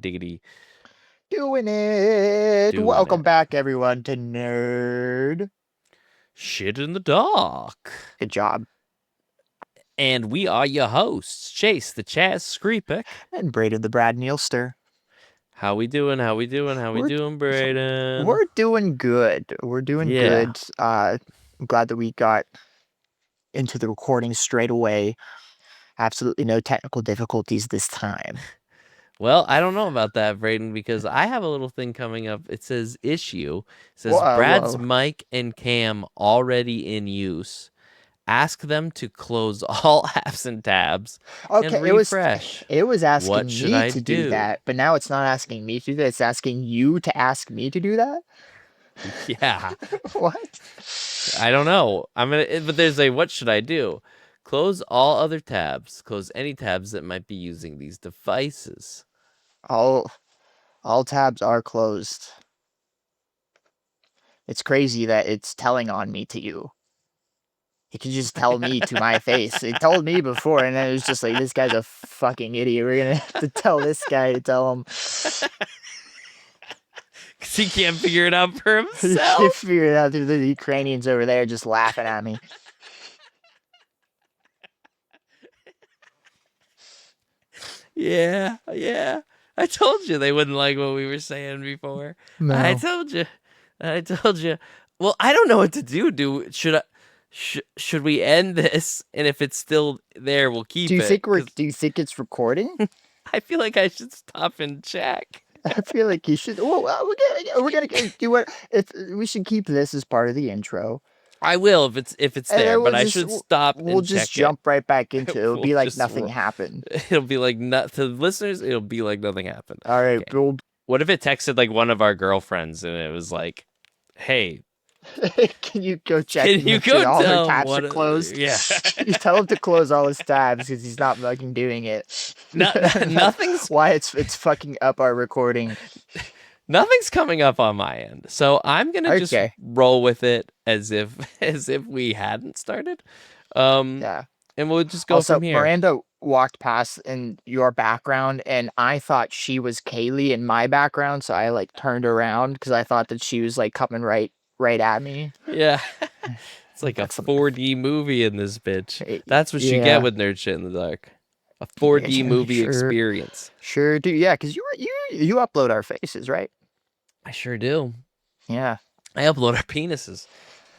diggity. Doing it. Doing Welcome it. back, everyone, to Nerd. Shit in the dark. Good job. And we are your hosts, Chase, the Chaz Screepick. And Braden the Brad Neilster. How we doing, Braden? We're doing good. We're doing good. I'm glad that we got into the recording straight away. Absolutely no technical difficulties this time. Well, I don't know about that, Braden, because I have a little thing coming up. It says issue. It says Brad's mic and cam already in use. Ask them to close all apps and tabs and refresh. It was asking what should me I to do that, but now it's not asking me to do that. It's asking you to ask me to do that? Yeah. What? I don't know. But there's a what should I do? Close all other tabs. Close any tabs that might be using these devices. All tabs are closed. It's crazy that it's telling on me to you. It could just tell me to my face. It told me before, and then it was just like, this guy's a fucking idiot. We're gonna have to tell this guy to tell him. Because he can't figure it out for himself. He can't figure it out. The Ukrainians over there just laughing at me. Yeah. I told you they wouldn't like what we were saying before. No. I told you. Well, I don't know what to do. Should we end this? And if it's still there, we'll keep it. Do you think it's recording? I feel like I should stop and check. I feel like you should. Well, we're gonna do what? We should keep this as part of the intro. I will if it's there, but I should stop. We'll just jump right back into it. It'll be like nothing happened. It'll be like to the listeners. It'll be like nothing happened. All right. Okay. What if it texted like one of our girlfriends and it was like, "Hey, can you go check? Can you go all tell her tabs are closed? Yeah. You tell him to close all his tabs because he's not fucking doing it. Nothing's why it's fucking up our recording. Nothing's coming up on my end, so I'm gonna just roll with it as if we hadn't started. Yeah, and we'll just go from here. Miranda walked past in your background, and I thought she was Kaylee in my background, so I like turned around because I thought that she was like coming right at me. Yeah. It's like a 4D movie in this bitch. That's what you get with Nerd Shit in the Dark. A 4D movie experience. Sure do. Yeah, because you upload our faces, right? I sure do. Yeah. I upload our penises.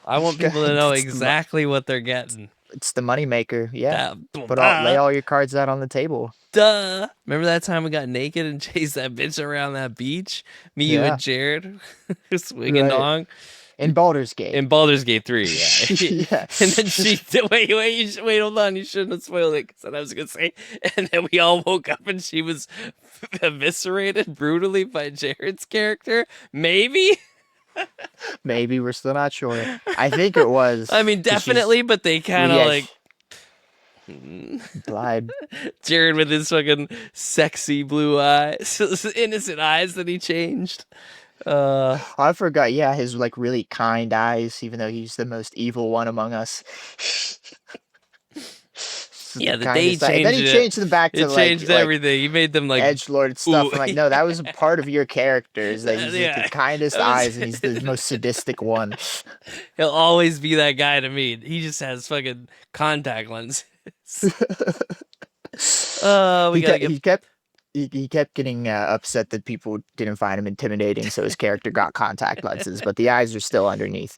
I want people to know exactly what they're getting. It's the moneymaker. Yeah. Lay all your cards out on the table. Duh. Remember that time we got naked and chased that bitch around that beach? Me, you, and Jared swinging dong. In Baldur's Gate. In Baldur's Gate 3, yeah. Yeah. And then she wait, hold on. You shouldn't have spoiled it because I was going to say. And then we all woke up and she was eviscerated brutally by Jared's character. Maybe? Maybe. We're still not sure. I think it was. I mean, definitely, but they kind of like. Lied. Jared with his fucking sexy blue eyes. Innocent eyes that he changed. I forgot. Yeah, his like really kind eyes, even though he's the most evil one among us. Yeah, the day he changed. Then he changed them back to it changed everything. He made them like edgelord stuff. I'm like, no, that was a part of your character. Is that he's the kindest eyes and he's the most sadistic one. He'll always be that guy to me. He just has fucking contact lenses. He kept getting upset that people didn't find him intimidating, so his character got contact lenses, but the eyes are still underneath.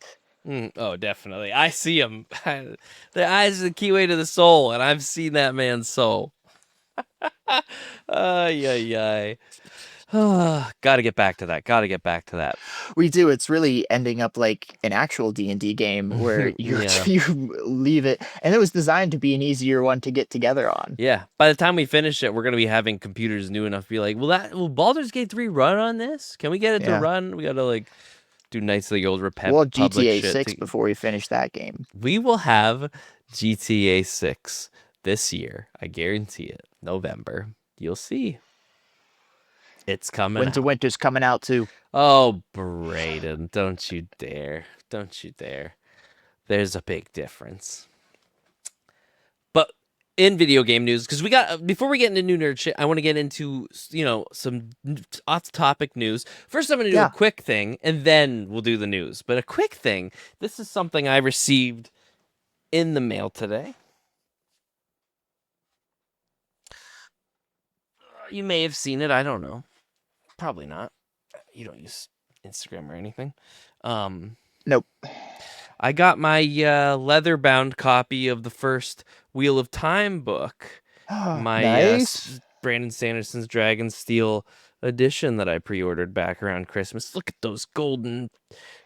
Oh, definitely. I see him. The eyes are the key way to the soul, and I've seen that man's soul. Gotta get back to that. We do. It's really ending up like an actual D&D game where you leave it, and it was designed to be an easier one to get together on. Yeah. By the time we finish it, we're gonna be having computers new enough to be like, will Baldur's Gate 3 run on this? Can we get it to run? We gotta like do nicely old repetitive. Well, GTA 6 before we finish that game. We will have GTA 6 this year. I guarantee it. November. You'll see. It's coming. Winter's coming out too. Oh, Braden, don't you dare. Don't you dare. There's a big difference. But in video game news, because we got before we get into new nerd shit, I want to get into some off-topic news. First, I'm going to do a quick thing, and then we'll do the news. But a quick thing. This is something I received in the mail today. You may have seen it. I don't know. Probably not. You don't use Instagram or anything. Nope. I got my leather-bound copy of the first Wheel of Time book. My nice. Brandon Sanderson's Dragonsteel edition that I pre-ordered back around Christmas. Look at those golden,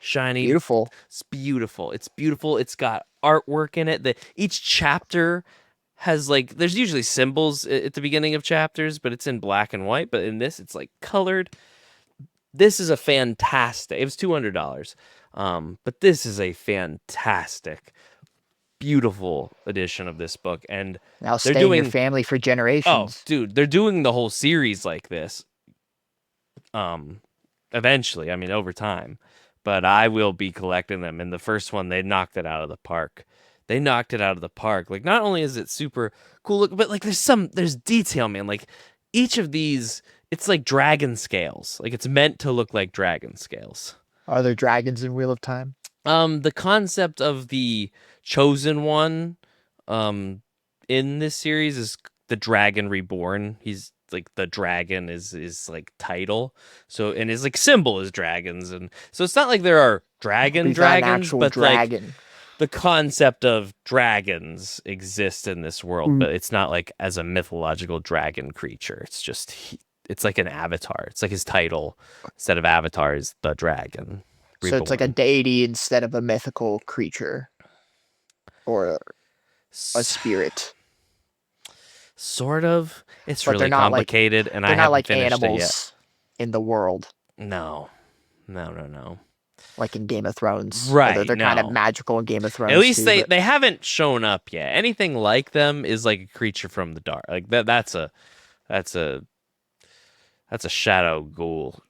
shiny. Beautiful. It's beautiful. It's beautiful. It's got artwork in it. Each chapter has there's usually symbols at the beginning of chapters, but it's in black and white. But in this, it's colored. This is a fantastic. It was $200. But this is a fantastic, beautiful edition of this book, and now stay in your family for generations. Oh, dude, they're doing the whole series like this. Eventually, I mean, over time, but I will be collecting them. And the first one, they knocked it out of the park. They knocked it out of the park. Not only is it super cool look, but there's detail, man. Each of these, it's like dragon scales. It's meant to look like dragon scales. Are there dragons in Wheel of Time? The concept of the chosen one, in this series is the dragon reborn. He's the dragon is title. So, and his symbol is dragons. And so it's not like there are dragons, but dragon. The concept of dragons exists in this world, but it's not as a mythological dragon creature. It's just, it's like an avatar. It's his title instead of avatar is the dragon. So it's like a deity instead of a mythical creature or a spirit. Sort of. It's really complicated, and I haven't finished it yet. They're not like animals in the world. No. Like in Game of Thrones. Right. They're kind of magical in Game of Thrones. At least they haven't shown up yet. Anything like them is like a creature from the dark. That's a shadow ghoul.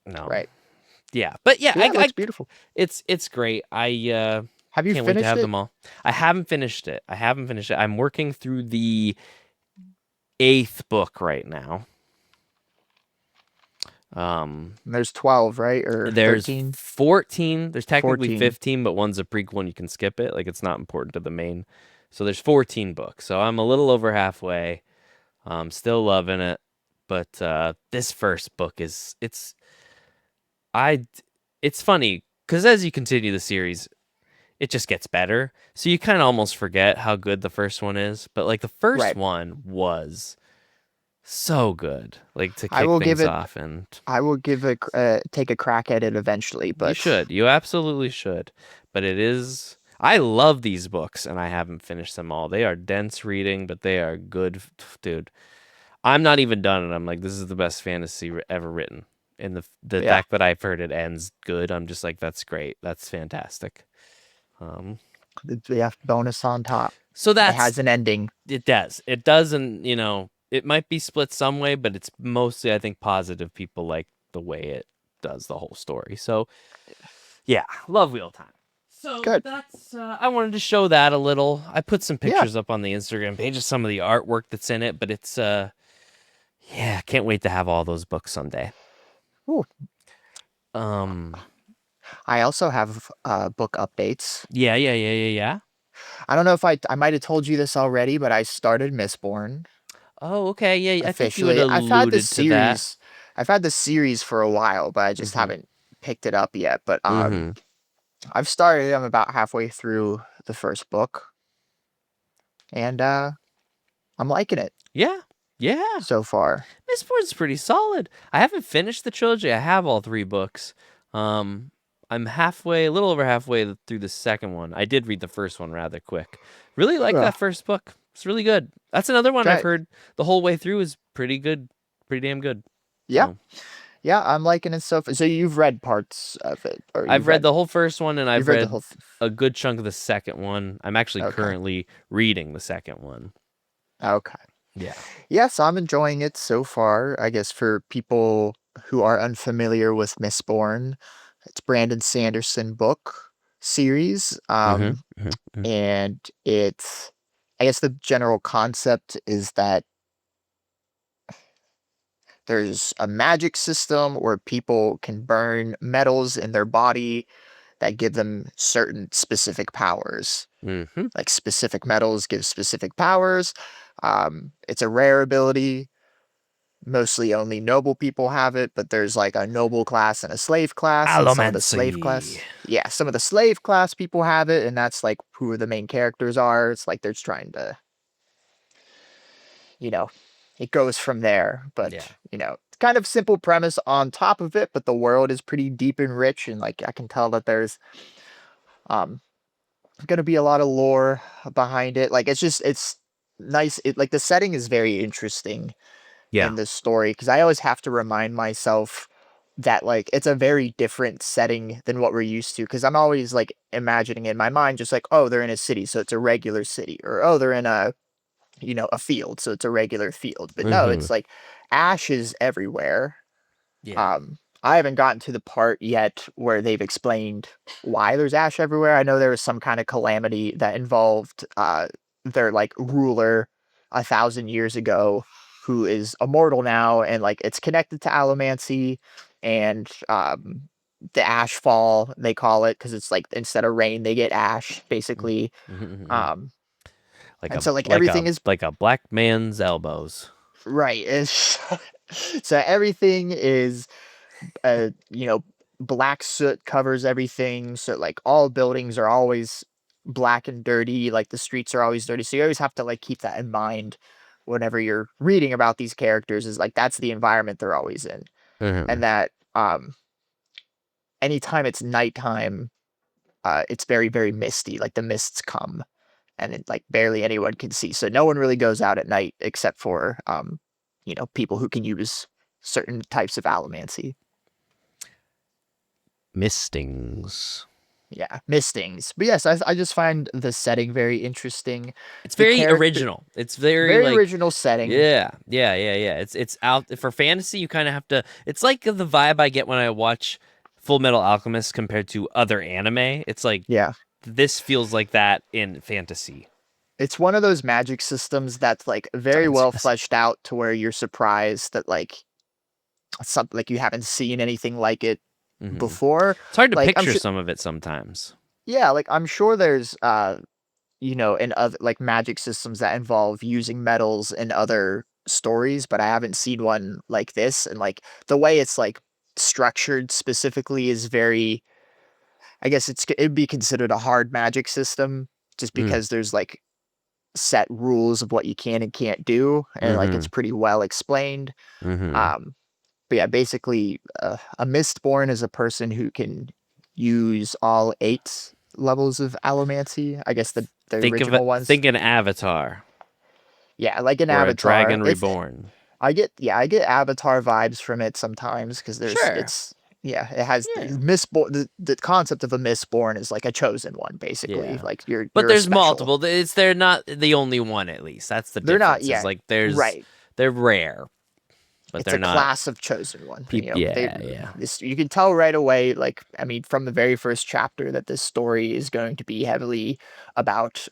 No. Right. Yeah. But yeah, it's beautiful. It's great. Have you can't wait finished to have it? them all. I haven't finished it. I'm working through the 8th book right now. There's 12, right? Or there's 13? 14. There's technically 15, but one's a prequel and you can skip it. It's not important to the main. So there's 14 books. So I'm a little over halfway. Still loving it. But this first book it's funny because as you continue the series, it just gets better. So you kind of almost forget how good the first one is. But the first one was so good. To kick things off, and I will take a crack at it eventually. But you should. You absolutely should. But it is. I love these books, and I haven't finished them all. They are dense reading, but they are good, dude. I'm not even done, and I'm this is the best fantasy ever written. And the fact that I've heard it ends good, I'm just that's great. That's fantastic. Bonus on top. So it has an ending. It does. It doesn't. It might be split some way, but it's mostly, I think, positive. People like the way it does the whole story. So, yeah, love Wheel of Time. So good. That's I wanted to show that a little. I put some pictures up on the Instagram page of some of the artwork that's in it, but it's can't wait to have all those books someday. Ooh. I also have book updates. Yeah. I don't know if I might have told you this already, but I started Mistborn. Oh, okay. Yeah, officially. I think you had alluded to that. I've had the series for a while, but I just haven't picked it up yet. But I've started. I'm about halfway through the first book, and I'm liking it. Yeah. So far, Mistborn's pretty solid. I haven't finished the trilogy. I have all 3 books. I'm a little over halfway through the second one. I did read the first one rather quick. Really like that first book. It's really good. That's another one I've heard the whole way through is pretty good, pretty damn good. Yeah. So. Yeah, I'm liking it so far. So you've read parts of it? Or I've read the whole first one, and I've read a good chunk of the second one. I'm actually currently reading the second one. Okay. Yeah. Yes, I'm enjoying it so far. I guess for people who are unfamiliar with Mistborn, it's Brandon Sanderson book series. And it's I guess the general concept is that there's a magic system where people can burn metals in their body that give them certain specific powers. Mm-hmm. Like specific metals give specific powers. It's a rare ability. Mostly only noble people have it, but there's like a noble class and a slave class, and Allomancy. some of the slave class people have it, and that's like who the main characters are. It's like they're just trying to, you know, it goes from there. Yeah. But, kind of simple premise on top of it, but the world is pretty deep and rich, and like I can tell that there's um gonna be a lot of lore behind it. Like it's nice. It like the setting is very interesting Yeah. in this story because I always have to remind myself that like it's a very different setting than what we're used to because I'm always like imagining in my mind just like, oh, they're in a city, so it's a regular city, or oh, they're in a field, so it's a regular field. But no, Mm-hmm. it's like ash is everywhere. Yeah. I haven't gotten to the part yet where they've explained why there's ash everywhere. I know there was some kind of calamity that involved their like ruler 1,000 years ago, who is immortal now, and like it's connected to allomancy and the ash fall they call it because it's like instead of rain they get ash basically. Mm-hmm. Um, Like and a so like like a everything is like a black man's elbows. right. It's so everything is you know, black soot covers everything. So like all buildings are always black and dirty. Like the streets are always dirty. So you always have to like keep that in mind whenever you're reading about these characters. Is like that's the environment they're always in, Mm-hmm. and that anytime it's nighttime, it's very very misty. Like the mists come, and it like barely anyone can see. So no one really goes out at night except for people who can use certain types of allomancy. Mistings. Yeah, mistings. But yes, I just find the setting very interesting. It's The very character, original. It's very very like, original setting. yeah. It's out for fantasy. You kind of have to. It's like the vibe I get when I watch Full Metal Alchemist compared to other anime. It's like Yeah, this feels like that in fantasy. it's one of those magic systems that's like very well fleshed out to where you're surprised that like something like you haven't seen anything like it Mm-hmm. before. It's hard to Like I'm picture sure, some of it sometimes. yeah, like I'm sure there's in other like magic systems that involve using metals in other stories, but I haven't seen one like this. And like the way it's like structured specifically is very, I guess it'd be considered a hard magic system just Mm. because there's like set rules of what you can and can't do, and like Mm-hmm. it's pretty well explained. Mm-hmm. Um, but yeah, basically, a Mistborn is a person who can use all 8 levels of allomancy. I guess the Think of it. original ones. Think an avatar Yeah, like an or a avatar. dragon It's reborn. I get avatar vibes from it sometimes because Sure. it has Yeah. Mistborn. The concept of a Mistborn is like a chosen one, basically. Yeah. Like But you're a there's special. multiple. It's they're not the only one at least. That's the They're not difference. Is yet like there's right. they're rare, but It's they're a not class of chosen one. people. Yeah. You can tell right away. Like I mean, from the very first chapter, that this story is going to be heavily about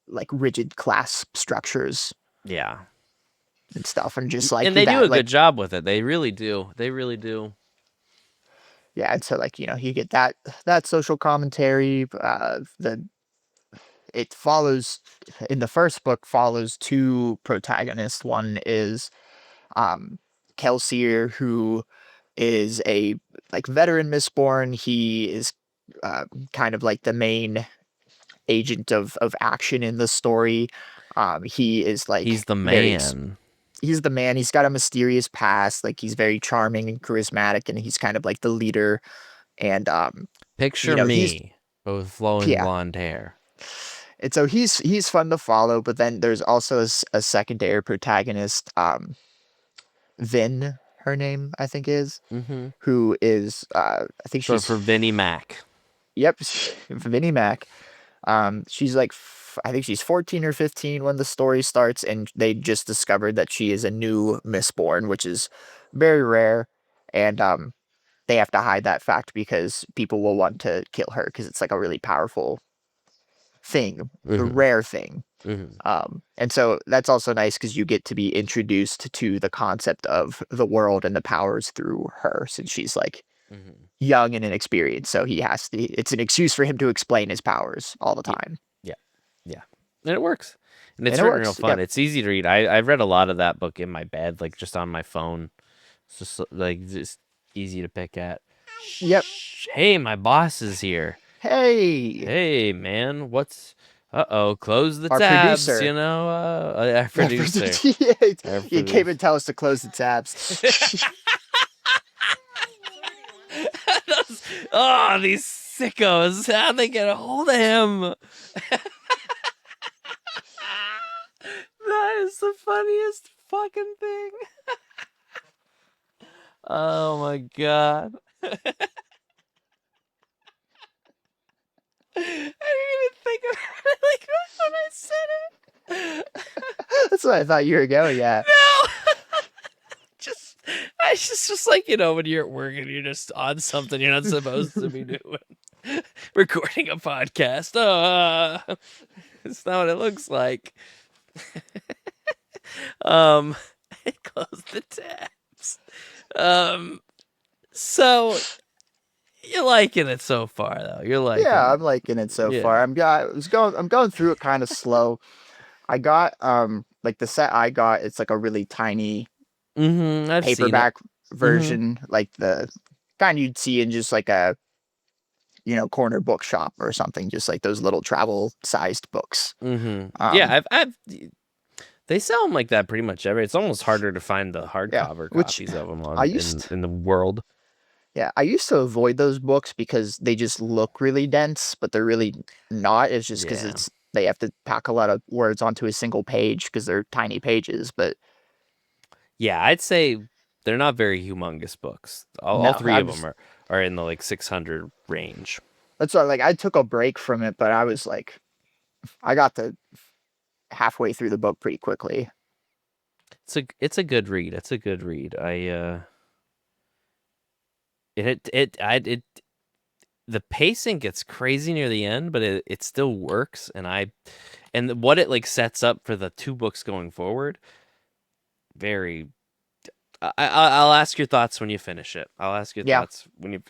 like rigid class structures Yeah. and stuff, and just like And they do that. a good Like job with it. They really do. They really do. yeah, and so like you get that social commentary. The it follows in the first book follows 2 protagonists. One is um Kelsier, who is a like veteran Mistborn. He is uh, kind of like the main agent of action in the story. He is He's like the man. he's the man. He's got a mysterious past. Like he's very charming and charismatic, and he's kind of like the leader. And Picture he's me with flowing yeah. blonde hair. And so he's fun to follow. But then there's also a secondary protagonist, Vin. Her name I think is Mm-hmm. who is I think Short for Vinnie Mac. yep, Vinnie Mac. She's like, I think she's 14 or 15 when the story starts, and they just discovered that she is a new Mistborn, which is very rare. And they have to hide that fact because people will want to kill her because it's like a really powerful thing, a Mm-hmm. rare thing. And so that's also nice because you get to be introduced to the concept of the world and the powers through her, since she's like young and inexperienced. So it's an excuse for him to explain his powers all the Yeah, time. yeah, yeah, and it works, and And it's it written real works. fun. Yep. It's easy to read. I've read a lot of that book in my bed, like just on my phone. It's just like just easy to pick at. Yep. Shh, hey, my boss is here. Hey, Hey, man, what's? Uh-oh, close the our tabs. producer. Our Yeah, producer. Our he came producer. and tell us to close the tabs. Oh, these sickos! How'd they get a hold of him? That is the funniest fucking thing. Oh my god. I didn't even think about it like that when I said it. That's what I thought you were going at. No. I just like, when you're at work and you're just on something you're not supposed to be doing. Recording a podcast. It's not what it looks like. um Close the tabs. So you're liking it so far though. You're Yeah, liking I'm liking it so Yeah. far. I'm going through it kind of slow. I got like the set I got, it's like a really tiny I've seen it. paperback version, like the kind you'd see in just like a corner bookshop or something, just like those little travel sized books. Um Yeah, I've they sell them like that pretty much every. It's almost harder to find the yeah, hardcover which copies of them I on used in the world. yeah, I used to avoid those books because they just look really dense, but they're really not. It's just because Yeah. they have to pack a lot of words onto a single page because they're tiny pages. But Yeah, I'd say they're not very humongous books. All no, three of them are in the like 600 range. that's why like I took a break from it, but I was like, I got to halfway through the book pretty quickly. It's a good read. It's a good read. It the pacing gets crazy near the end, but it still works, and what it like sets up for the two books going forward. Very. I'll ask your thoughts when you finish it. I'll ask your Yeah. thoughts when you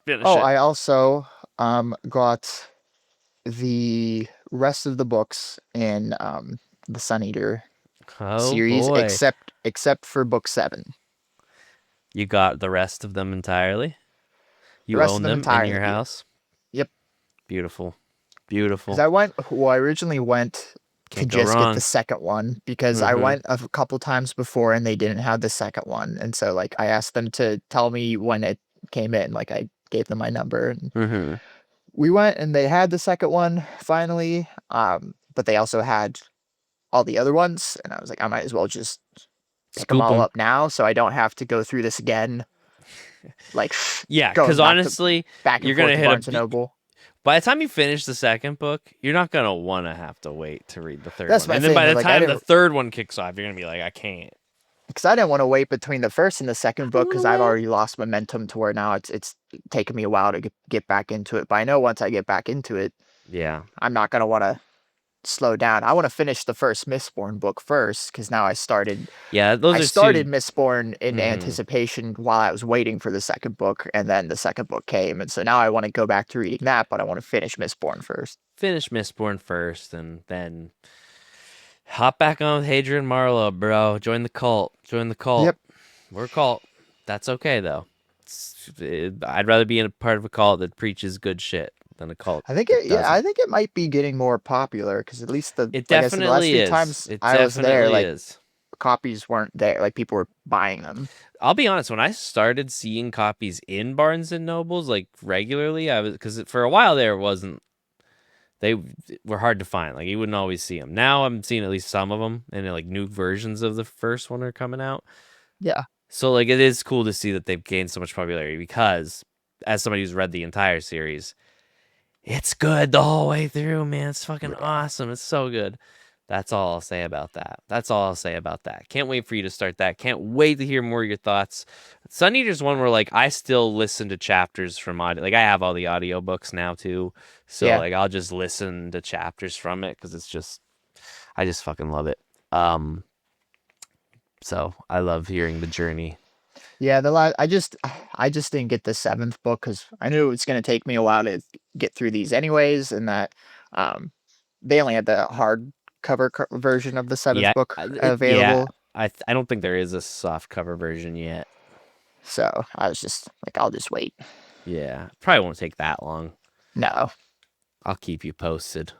finish Oh, it. I also got the rest of the books in the Sun Eater Oh series, boy, except for book 7. you got the rest of them entirely. The You rest of own them them in your entirely. house. Yep. Beautiful, Because beautiful. I originally went to Can't go just get the wrong. second one because I Mm-hmm. went a couple times before and they didn't have the second one. And so like I asked them to tell me when it came in. Like I gave them my number and Mm-hmm. we went and they had the second one finally. But they also had all the other ones. And I was like, I might as well just pick them Scoop all them. up now so I don't have to go through this again. Like Yeah, because going honestly, back and you're forth gonna to hit Barnes and Noble. by the time you finish the second book, you're not gonna want to have to wait to read the third That's one. my And then thing. by Is the like time the third one kicks off, you're gonna be like, I can't. because I didn't want to wait between the first and the second I don't book want to because I've wait. already lost momentum to where now it's taken me a while to get back into it. But I know once I get back into it, Yeah. I'm not gonna want to slow down. I want to finish the first Mistborn book first because now Yeah, I those are started two. Mistborn in Mm-hmm. anticipation while I was waiting for the second book, and then the second book came, and so now I want to go back to reading that, but I want to finish Mistborn first. Finish Mistborn first, and then hop back on with Hadrian Marlowe, bro. Join the cult. Join the cult. Yep. We're a cult. That's okay though. I'd rather be in a part of a cult that preaches good shit than a cult that I doesn't. think it might be getting more popular because at least It like I said, the last definitely few is. times It I was there, definitely like is. copies weren't there. Like people were buying them. I'll be honest. When I started seeing copies in Barnes and Nobles like regularly, I was because for a while there wasn't. They were hard to find. Like you wouldn't always see them. Now I'm seeing at least some of them, and like new versions of the first one are coming out. Yeah. So like it is cool to see that they've gained so much popularity because as somebody who's read the entire series, it's good the whole way through, man. It's fucking Yeah. awesome. It's so good. That's all I'll say about that. That's all I'll say about that. Can't wait for you to start that. Can't wait to hear more of your thoughts. Sun Eater's one where like I still listen to chapters from audio. Like I have all the audiobooks now too. So Yeah. like I'll just listen to chapters from it because it's just I just fucking love it. So I love hearing the journey. Yeah, I just didn't get the seventh book because I knew it was going to take me a while to get through these anyways, and that um, they only had the version of the seventh Yeah, book yeah. available. I don't think there is a soft cover version yet. So I was just like, I'll just wait. Yeah, probably won't take that long. No, I'll keep you posted.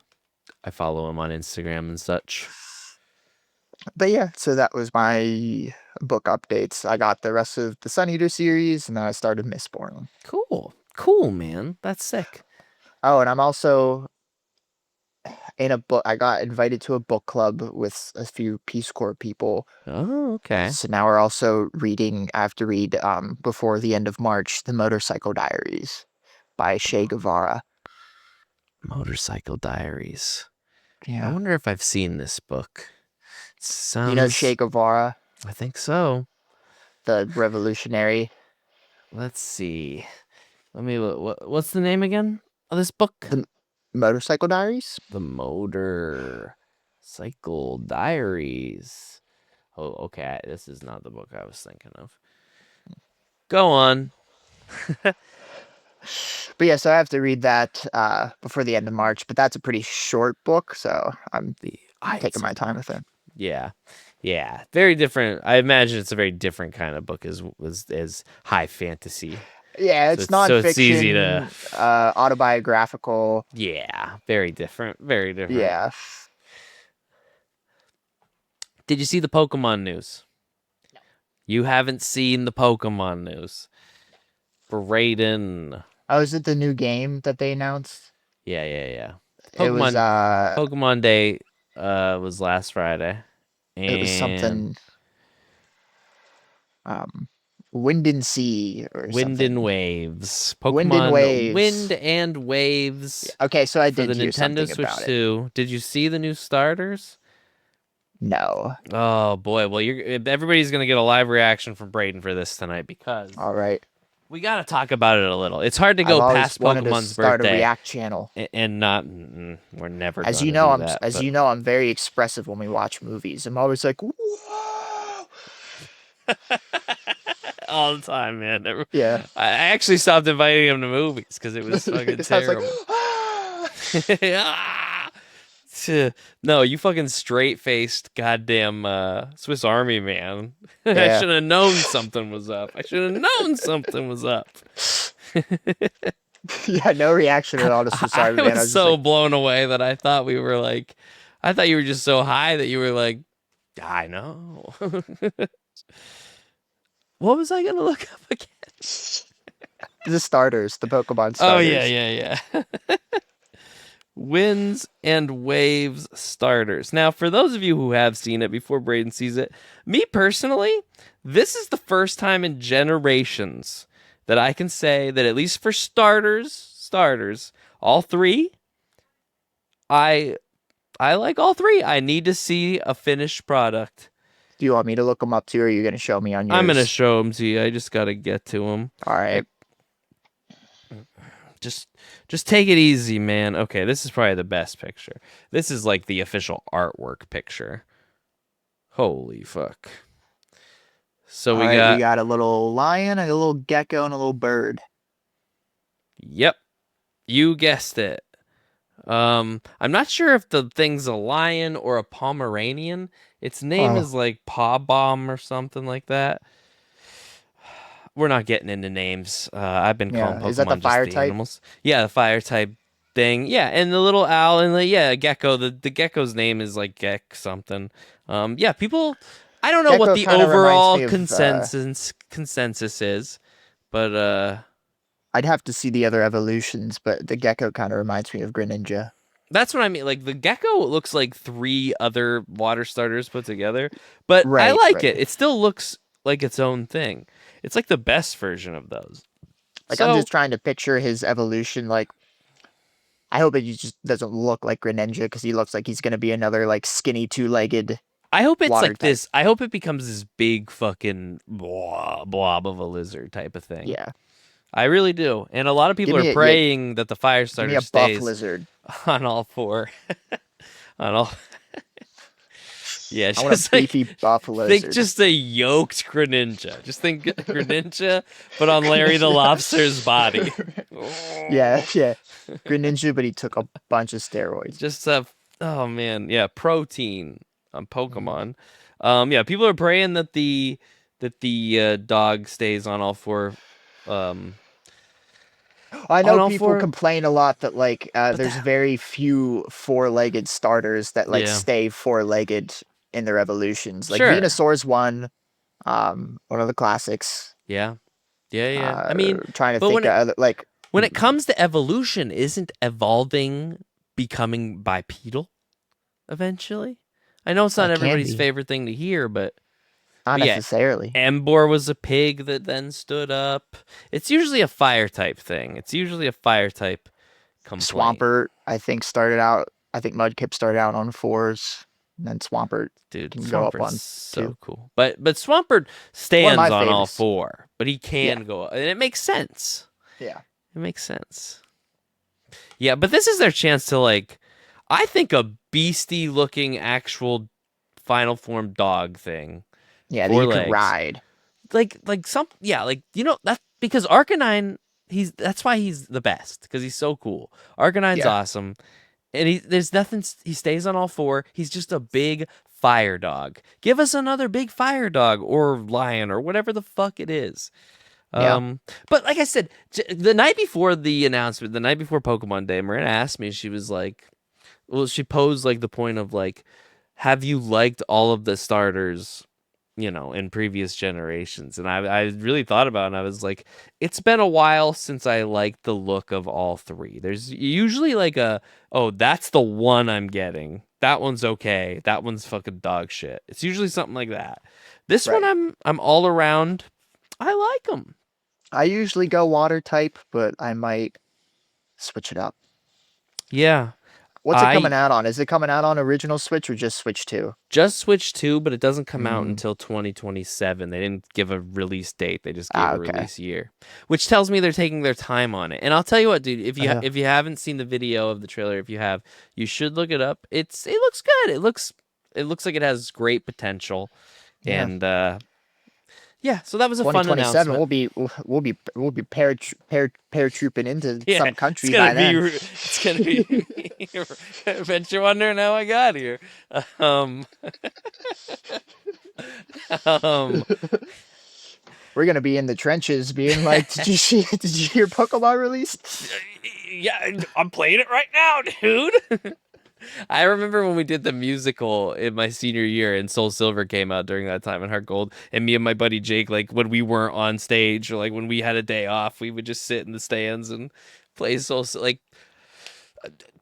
I follow him on Instagram and such. but yeah, so that was my book updates. I got the rest of the Sun Eater series, and then I started Mistborn. Cool, man. That's sick. Oh, and I'm also in a book. I got invited to a book club with a few Peace Corps people. Oh, okay. So now we're also reading. I have to read before the end of March, The Motorcycle Diaries by Che Guevara. Motorcycle Diaries. I Yeah, wonder if I've seen this book. you know Che Sounds. Guevara, I think so. the revolutionary. Let's see. Let me. What's the name again of this book? The Motorcycle Diaries. The Motor Cycle Diaries. Oh, okay. This is not the book I was thinking of. Go on. But yeah, so I have to read that before the end of March. But that's a pretty short book, so I'm taking my time with it. Yeah, yeah. Very different. I imagine it's a very different kind of book as high fantasy. Yeah, So it's it's easy to. nonfiction, autobiographical. Yeah, very different. Very different. Yeah. Did you see the Pokemon news? You haven't seen the Pokemon news. Braden. Oh, is it the new game that they announced? Yeah. It was Pokemon Day was last Friday. And something Wind and Sea or Wind and something. Waves. Wind and Pokemon Wind Waves. and Waves Okay, so I for the did hear Nintendo something Switch about it. 2. Did you see the new starters? No. Oh boy, well everybody's gonna get a live reaction from Braden for this tonight because All right. we gotta talk about it a little. It's hard to I've go always past wanted to Pokemon's start a birthday React channel. and not. We're never gonna do that. As But you know, I'm very expressive when we watch movies. I'm always like, whoa! all the time, man. Yeah. I actually stopped inviting him to movies because it was fucking I was like, terrible. ah! Ah! No, you fucking straight faced goddamn Swiss Army man. I Yeah. should have known something was up. I should have known something was up. Yeah, no reaction at all to Swiss I Army Man. I was was just so like, blown away that I thought we were like, I thought you were just so high that you were like, I know. What was I gonna look up again? the starters, the Pokemon starters. Oh yeah. Winds and Waves starters. Now, for those of you who have seen it before Braden sees it, me personally, this is the first time in generations that I can say that at least for starters, all three, I like all three. I need to see a finished product. Do you want me to look them up too, or are you going to show me on yours? I'm gonna show them to you. I just gotta get to them. All right. Just take it easy, man. Okay, this is probably the best picture. This is like the official artwork picture. Holy fuck. So we got a little lion, a little gecko, and a little bird. Yep. You guessed it. I'm not sure if the thing's a lion or a Pomeranian. Its name is like Paw Bomb or something like that. We're not getting into names. I've been calling Pokemon is that the fire type? Animals. Yeah, the fire type thing. Yeah, and the little owl and gecko. The gecko's name is like Gek something. Yeah, people. I don't know Gecko what the overall of, consensus is, but I'd have to see the other evolutions, but the gecko kind of reminds me of Greninja. That's what I mean. Like the gecko looks like 3 other water starters put together, but I like it. It still looks like its own thing. It's like the best version of those. Like I'm just trying to picture his evolution. Like I hope it just doesn't look like Greninja because he looks like he's gonna be another like skinny 2-legged. I hope it's like type. this. I hope it becomes this big fucking blob of a lizard type of thing. Yeah. I really do. And a lot of people are praying that the fire starter stays buff lizard. on all 4. on all Yeah, I want a just like beefy buff think lizard. just a yoked Greninja. Just think Greninja, but on Larry the Greninja. Lobster's body. Yeah, Oh. yeah. Greninja, but he took a bunch of steroids. Just oh man, yeah, protein on Mhm. Pokemon. Yeah, people are praying that the dog stays on all four. Um, I on know all people four. complain a lot that like But there's that, very few four-legged starters that like yeah, stay four-legged in their evolutions. Like sure, Venusaur's one of the classics. yeah, yeah. I mean, Trying to but think of other like when it comes to evolution, isn't evolving becoming bipedal eventually? I know it's not it can everybody's be, favorite thing to hear, not but yeah, necessarily. Embor was a pig that then stood up. It's usually a fire type thing. It's usually a fire type complaint. Swampert, I think started out. I think Mudkip started out on fours, and then Swampert Dude, can go up Swampert's on two. so cool. But Swampert One of stands my on all favorites. four, but he Yeah, can go, and it makes sense. yeah, It makes sense. Yeah, but this is their chance to like, I think a beastie looking actual final form dog thing, yeah. That four you could legs, ride. like some yeah, like that's because Arcanine. That's why he's the best because he's so cool. Arcanine's Yeah, awesome. And there's nothing. He stays on all four. He's just a big fire dog. Give us another big fire dog or lion or whatever the fuck it is. yeah. But like I said, the night before the announcement, the night before Pokemon Day, Miranda asked me. She was like, well, she posed like the point of like, have you liked all of the starters? In previous generations. And I really thought about it and I was like, it's been a while since I liked the look of all three. There's usually like oh, that's the one I'm getting. That one's okay. That one's fucking dog shit. It's usually something like that. This one Right. I'm all around. I like them. I usually go water type, but I might switch it up. Yeah. What's it coming I out on? Is it coming out on original Switch or just Switch 2? just Switch 2, but it doesn't come out Mm. until 2027. They didn't give a release date. They just gave Ah, a okay. release year, which tells me they're taking their time on it. And I'll tell you what, dude, Uh, if you haven't seen the video of the trailer, if you have, you should look it up. It looks good. It looks like it has great potential. yeah. And yeah, so that was a fun 2027, announcement. we'll be paratrooping into Yeah, some country by then. it's gonna be Adventure Wondering how I got here. Um, um, We're gonna be in the trenches, being like, Did you hear Pokemon released?" yeah, I'm playing it right now, dude. I remember when we did the musical in my senior year and Soul Silver came out during that time and Heart Gold, and me and my buddy Jake, like when we weren't on stage or like when we had a day off, we would just sit in the stands and play like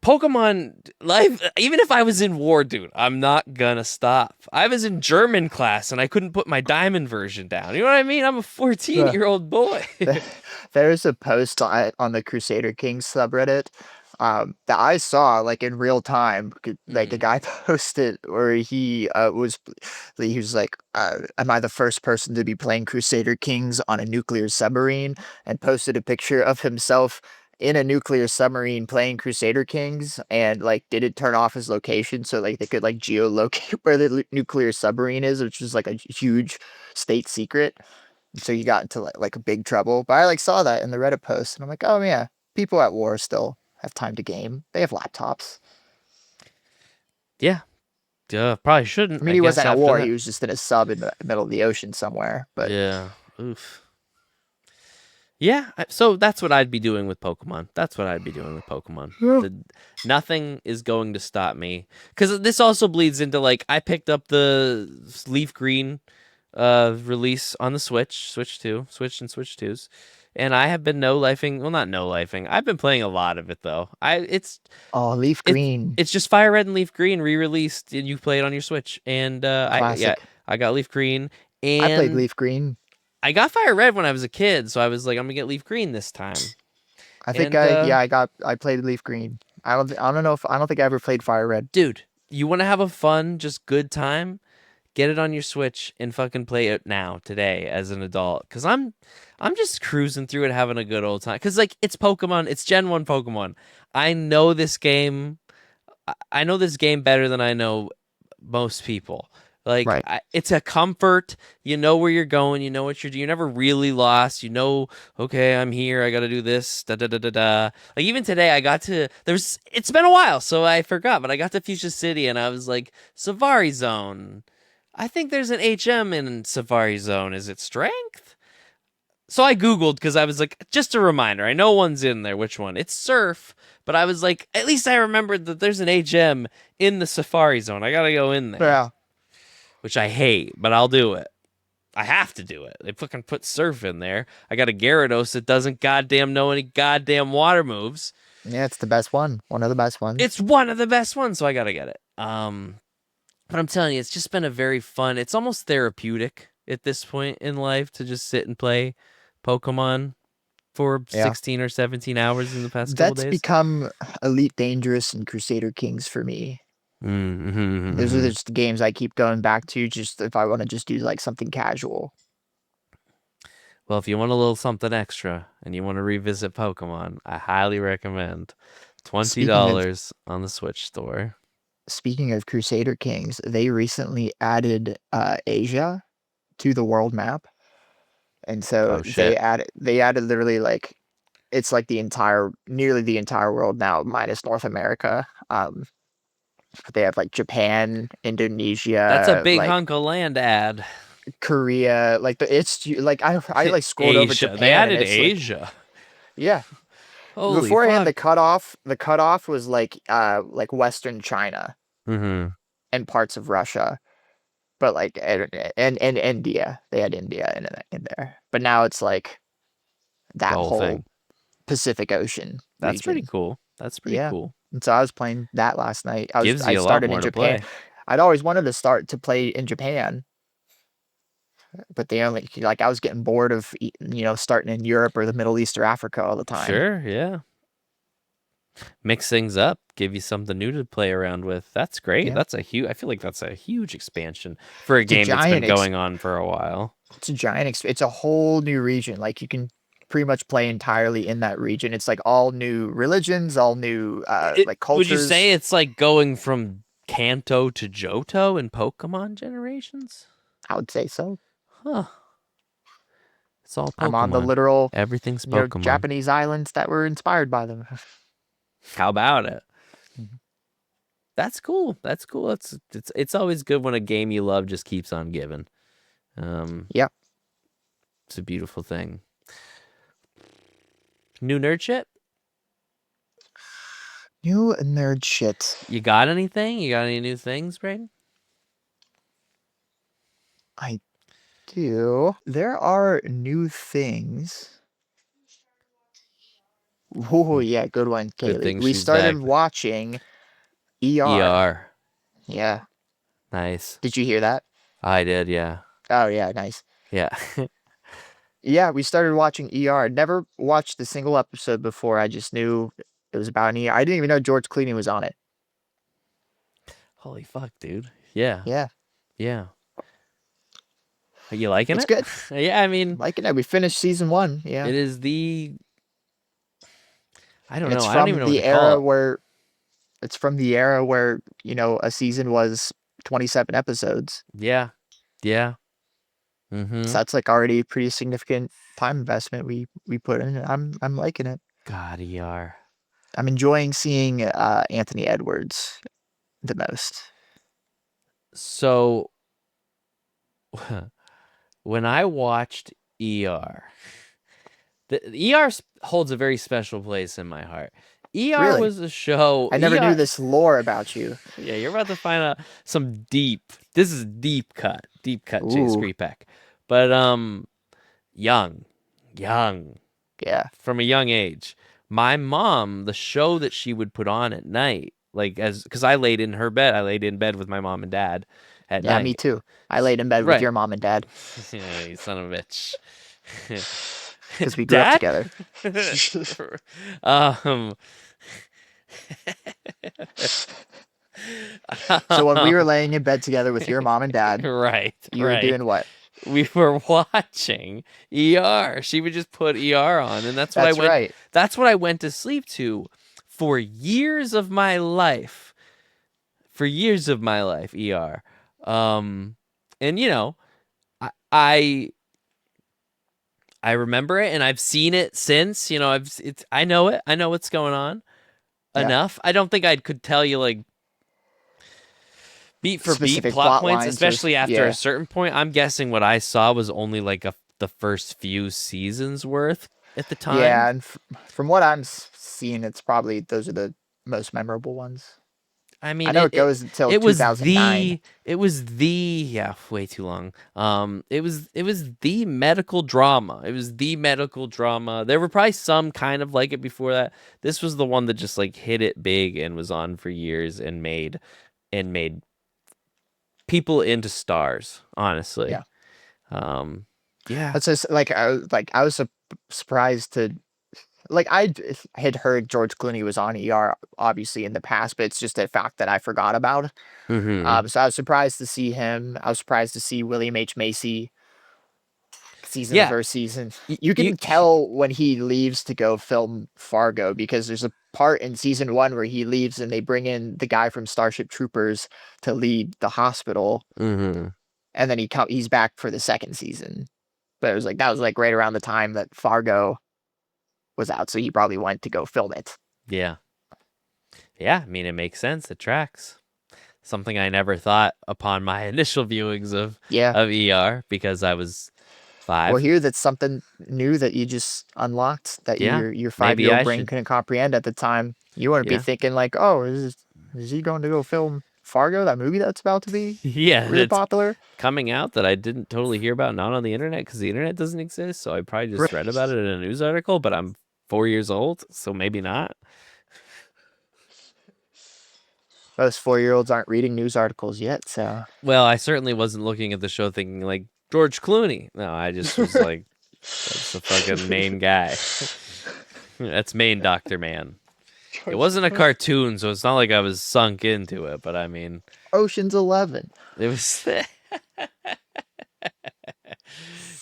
Pokemon life. Even if I was in war, dude, I'm not gonna stop. I was in German class and I couldn't put my diamond version down. You know what I mean? I'm a 14-year-old boy. There's a post on the Crusader Kings subreddit that I saw like in real time. Like a Mm. guy posted where he was like, "Am I the first person to be playing Crusader Kings on a nuclear submarine?" And posted a picture of himself in a nuclear submarine playing Crusader Kings, and like didn't turn off his location so like they could like geolocate where the nuclear submarine is, which was like a huge state secret. So you got into like a big trouble. But I like saw that in the Reddit post, and I'm like, oh yeah, people at war still have time to game. They have laptops. Yeah, probably I shouldn't. mean, I he guess wasn't at after war; that. he was just in a sub in the middle of the ocean somewhere. But Yeah. Oof. Yeah, so that's what I'd be doing with Pokemon. That's what I'd be doing with Pokemon. yeah. Nothing is going to stop me. Because this also bleeds into like I picked up the Leaf Green release on the Switch 2, Switch and Switch 2s. And I have been no lifing, well not no lifing. I've been playing a lot of it though. Oh, Leaf It's Green, it's just Fire Red and Leaf Green re-released and you play it on your Switch. And classic. I got Leaf Green I played and Leaf Green. I got Fire Red when I was a kid, so I was like, I'm gonna get Leaf Green this time. I think And I played Leaf Green. I don't think I ever played Fire Red. dude, you want to have a fun, just good time? Get it on your Switch and fucking play it now, today, as an adult. Cause I'm just cruising through it, having a good old time. Cause like it's Pokemon, it's Gen 1 Pokemon. I know this game. I know this game better than I know most people. Like Right. it's a comfort. You know where you're going. You know what you're doing. You're never really lost. You know, okay, I'm here. I got to do this. Da da da da da. Like even today, I got to. There's. It's been a while, so I forgot. But I got to Fuchsia City, and I was like, Safari Zone. I think there's an HM in Safari Zone. Is it strength? So I Googled because I was like, just a reminder. I know one's in there. Which one? It's surf. But I was like, at least I remembered that there's an HM in the Safari Zone. I gotta go in there, Yeah. which I hate, but I'll do it. I have to do it. They fucking put surf in there. I got a Gyarados that doesn't goddamn know any goddamn water moves. Yeah, it's the best one. One of the best ones. It's one of the best ones, so I gotta get it. But I'm telling you, it's just been a very fun. It's almost therapeutic at this point in life to just sit and play Pokemon for 16 or 17 hours in the past couple That's days. become Elite Dangerous and Crusader Kings for me. Those are just the games I keep going back to just if I want to just do like something casual. Well, if you want a little something extra and you want to revisit Pokemon, I highly recommend $20 on the Switch store. Speaking of Crusader Kings, they recently added Asia to the world map. And so they added literally like it's like nearly the entire world now, minus North America. They have like Japan, Indonesia. That's a big like hunk of land ad. Korea, like it's like I like scrolled over Japan. They added and it's Asia. Like, yeah. Holy Beforehand, fuck. the cutoff was like Western China and parts of Russia, but like and India. They had India in there, but now it's like that whole whole thing. Pacific Ocean. That's region. pretty cool. That's pretty cool. And so I was playing that last night. Gives I you a lot started more in to Japan. play. I'd always wanted to start to play in Japan, but they only like I was getting bored of starting in Europe or the Middle East or Africa all the time. Sure, yeah. Mix things up, give you something new to play around with. That's great. Yeah. That's a huge. I feel like that's a huge expansion for a game that's been going on for a while. It's a giant. It's a whole new region. Like you can pretty much play entirely in that region. It's like all new religions, all new like cultures. Would you say it's like going from Kanto to Johto in Pokemon generations? I would say so. Huh. It's all Pokemon. I'm on the literal everything's Pokemon. Japanese islands that were inspired by them. How about it? That's cool. That's cool. It's always good when a game you love just keeps on giving. Yeah. It's a beautiful thing. New nerd shit? New nerd shit. You got anything? You got any new things, Braden? I do. There are new things. Oh, yeah, good one, Kaylee. We started watching ER. Yeah. Nice. Did you hear that? I did, yeah. Oh, yeah, nice. Yeah. Yeah, we started watching ER. Never watched a single episode before. I just knew it was about an ER. I didn't even know George Clooney was on it. Holy fuck, dude. Yeah. Yeah. Yeah. Are you liking it? It's good. Yeah, I mean... Liking it. We finished season 1, yeah. It is the... I don't know. It's I don't even know what to call it. It's from the era where, a season was 27 episodes. Yeah. Yeah. So that's like already a pretty significant time investment we put in. I'm liking it. God, ER. I'm enjoying seeing Anthony Edwards the most. So when I watched ER, the ER holds a very special place in my heart. ER was a show. I never knew this lore about you. Yeah, you're about to find out some deep. This is deep cut Chase Creepak. But young. Yeah. From a young age. My mom, the show that she would put on at night, because I laid in her bed. I laid in bed with my mom and dad at night. Yeah, me too. I laid in bed with your mom and dad. Yeah, you son of a bitch. Because we grew up together. So when we were laying in bed together with your mom and dad, you were doing what? We were watching ER. She would just put ER on, and that's what That's what I went to sleep to for years of my life. for years of my life. ER, and I I remember it, and I've seen it since. I know it. I know what's going on Yeah. enough. I don't think I could tell you like beat for beat Specific plot plot points, lines or especially after a yeah. certain point. I'm guessing what I saw was only like the first few seasons worth at the time. Yeah, and from what I'm seeing, it's probably those are the most memorable ones. I I mean, know it goes until it was 2009. yeah, way too long. It was the medical drama. It was the medical drama. There were probably some kind of like it before that. This was the one that just like hit it big and was on for years and made people into stars, honestly. Yeah. Um, yeah. That's just I was surprised to had heard George Clooney was on ER obviously in the past, but it's just a fact that I forgot about. Mm-hmm. So I was surprised to see him. I was surprised to see William H. Macy season the Yeah. first season. You, You you can tell when he leaves to go film Fargo because there's a part in season 1 where he leaves and they bring in the guy from Starship Troopers to lead the hospital, mm-hmm. and then he's back for the second season. But it was like that was like right around the time that Fargo was out, so he probably went to go film it. Yeah. Yeah. I mean, it makes sense. It tracks. Something I never thought upon my initial viewings of Yeah. ER because I was Well, 5. here that's something new that you just unlocked that Yeah. your Maybe 5-year-old I brain should. couldn't comprehend at the time. You wouldn't be Yeah. thinking like, oh, is he going to go film Fargo, that movie that's about to be Yeah. really That's popular? coming out that I didn't totally hear about, not on the internet because the internet doesn't exist. So I probably just read about it in a news article, but I'm 4 years old. So maybe not. Most 4-year-olds aren't reading news articles yet, so Well, I certainly wasn't looking at the show thinking like George Clooney. No, I just was like, that's the fucking main guy. That's main Doctor Man. It wasn't a cartoon, so it's not like I was sunk into it, but I mean, Ocean's 11. it was.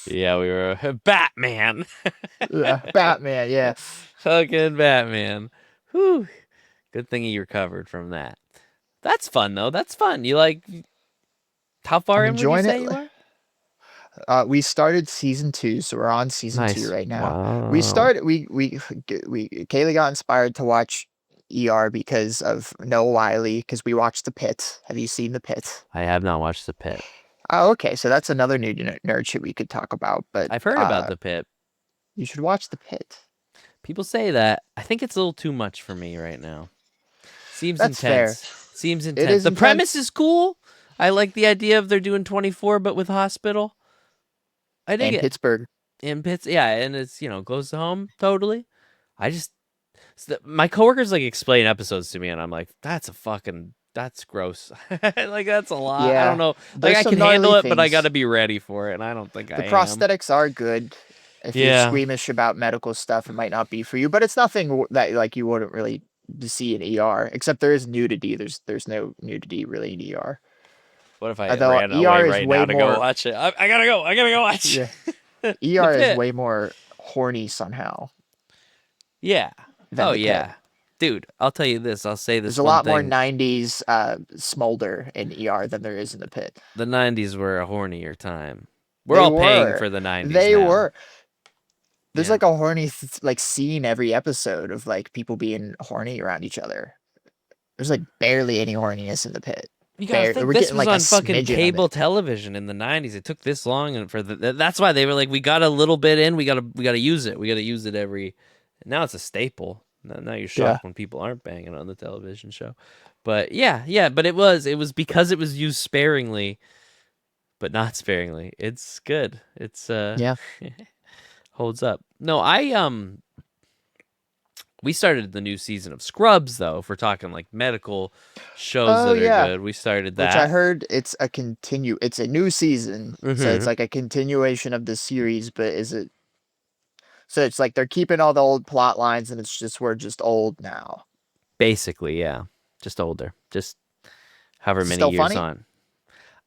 Yeah, we were Batman. Batman, yeah. Fucking Batman. Whew. Good thing you recovered from that. That's fun though. That's fun. You like? How far I'm in would you enjoying it. say you are? We started season 2, so we're on season 2 Nice. right now. We Wow. started. Kaylee got inspired to watch ER because of Noah Wiley because we watched The Pit. Have you seen The Pit? I have not watched The Pit. Oh, okay. So that's another new nerd shit we could talk about. But I've heard about The Pit. you should watch The Pit. People say that. I think it's a little too much for me right now. Seems That's intense. fair. Seems It intense. is The premise intense. is cool. I like the idea of they're doing 24, but with hospital. I dig And it. Pittsburgh. In Pitts, yeah, and it's close to home totally. I just my coworkers like explain episodes to me, and I'm like, that's gross. Like that's a lot. I don't Yeah. know. Like There's I some can handle gnarly it, but I got things. to be ready for it, and I don't think I The am. prosthetics are good. If you're Yeah. squeamish about medical stuff, it might not be for you, but it's nothing that like you wouldn't really see in ER, except there is nudity. There's no nudity really in ER. What if I Although ran away ER is right now way to go more watch it? I gotta go. I gotta go watch yeah, The ER is Pit. way more horny somehow Yeah. than Oh the Pit. yeah. Dude, I'll tell you this. I'll say There's this a one lot more thing. 90s smolder in ER than there is in the Pit. The 90s were a hornier time. We're They all paying were. for the 90s They now. were. There's Yeah. like a horny like scene every episode of like people being horny around each other. There's like barely any horniness in the Pit. You gotta think We're this getting was like a on fucking smidgen of it. cable television in the 90s. It took this long, and that's why they were like, we got a little bit in. We gotta use it. We gotta use it every. Now it's a staple. Now you're Yeah. shocked when people aren't banging on the television show. But yeah. But it was because it was used sparingly, but not sparingly. It's good. It's Yeah. holds up. No, we started the new season of Scrubs though. If we're talking like medical shows Oh that are yeah. good, we started Which I that. heard it's a new season. So it's Mm-hmm. like a continuation of the series, but is it so it's like they're keeping all the old plot lines and it's just we're just old now. Basically, yeah, just older, just however Is it many still years funny? on.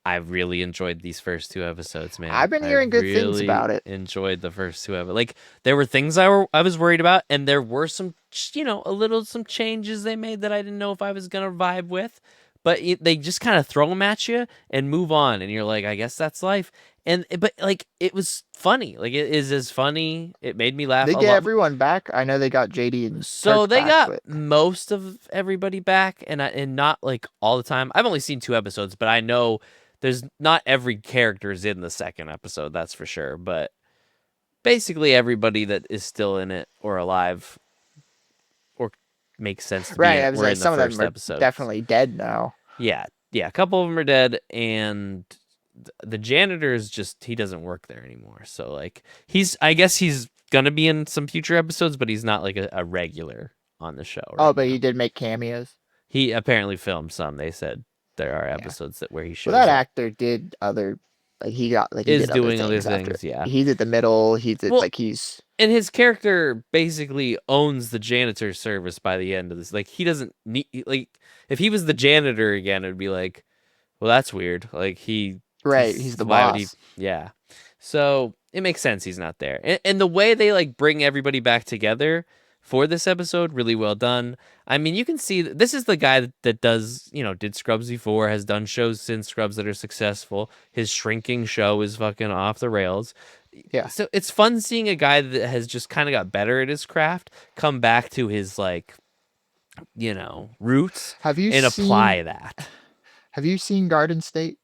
I really enjoyed these first 2 episodes, man. I've been I hearing good things really about it. enjoyed the first 2 episodes. Like there were things I was worried about, and there were some changes they made that I didn't know if I was gonna vibe with. but they just kind of throw them at you and move on, and you're like, I guess that's life. And but like it was funny, like it is as funny. It made me laugh They a get lot. everyone back. I know they got JD and So Turk they back, got but most of everybody back, and not like all the time. I've only seen 2 episodes, but I know there's not every character is in the second episode. That's for sure. But basically, everybody that is still in it or alive or makes sense to be in right. I it was were like, in the some of them first are episode. definitely dead now. Yeah, yeah. A couple of them are dead, and the janitor is just he doesn't work there anymore. So like I guess he's gonna be in some future episodes, but he's not like a regular on the show Oh, right but he now. did make cameos. He apparently filmed some. They said there are Yeah. episodes where he Well, shows that up. actor did other, like he Is did other doing other things after. things, yeah. He did the middle. He did Well, like he's and his character basically owns the janitor service by the end of this. Like he doesn't need like if he was the janitor again, it'd be like, well, that's weird. Like right. he's He's the why would he? boss. Yeah. So it makes sense he's not there. And the way they like bring everybody back together for this episode, really well done. I mean, you can see this is the guy that does, did Scrubs before, has done shows since Scrubs that are successful. His Shrinking show is fucking off the rails. Yeah. So it's fun seeing a guy that has just kind of got better at his craft come back to his like, roots Have you and seen? apply that. Have you seen Garden State?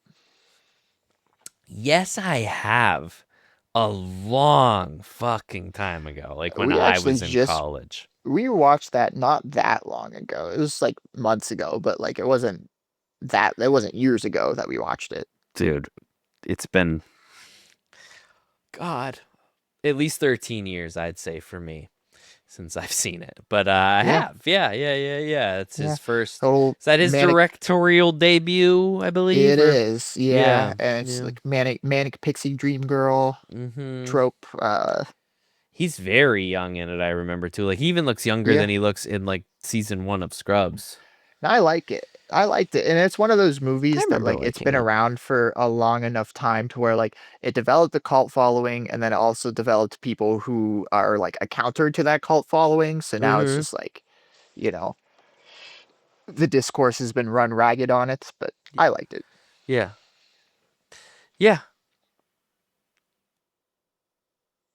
Yes, I have. A long fucking time ago, like when We I actually was in just college. we watched that not that long ago. It was like months ago, but like it wasn't years ago that we watched it. Dude, it's been God, at least 13 years, I'd say, for me since I've seen it. But I Yeah. have. Yeah, yeah, yeah, yeah. It's Yeah. his first. Total Is that his manic. directorial debut, I believe? It Or is. Yeah, yeah, and it's yeah. like manic pixie dream girl Mhm. trope. He's very young in it, I remember too. Like he even looks younger Yeah. than he looks in like season 1 of Scrubs. I like it. I liked it. And it's one of those I movies that remember like it's liking been it. around for a long enough time to where like it developed a cult following and then it also developed people who are like a counter to that cult following. So now it's Mhm. just like, you know, the discourse has been run ragged on it, but I liked it. Yeah. Yeah.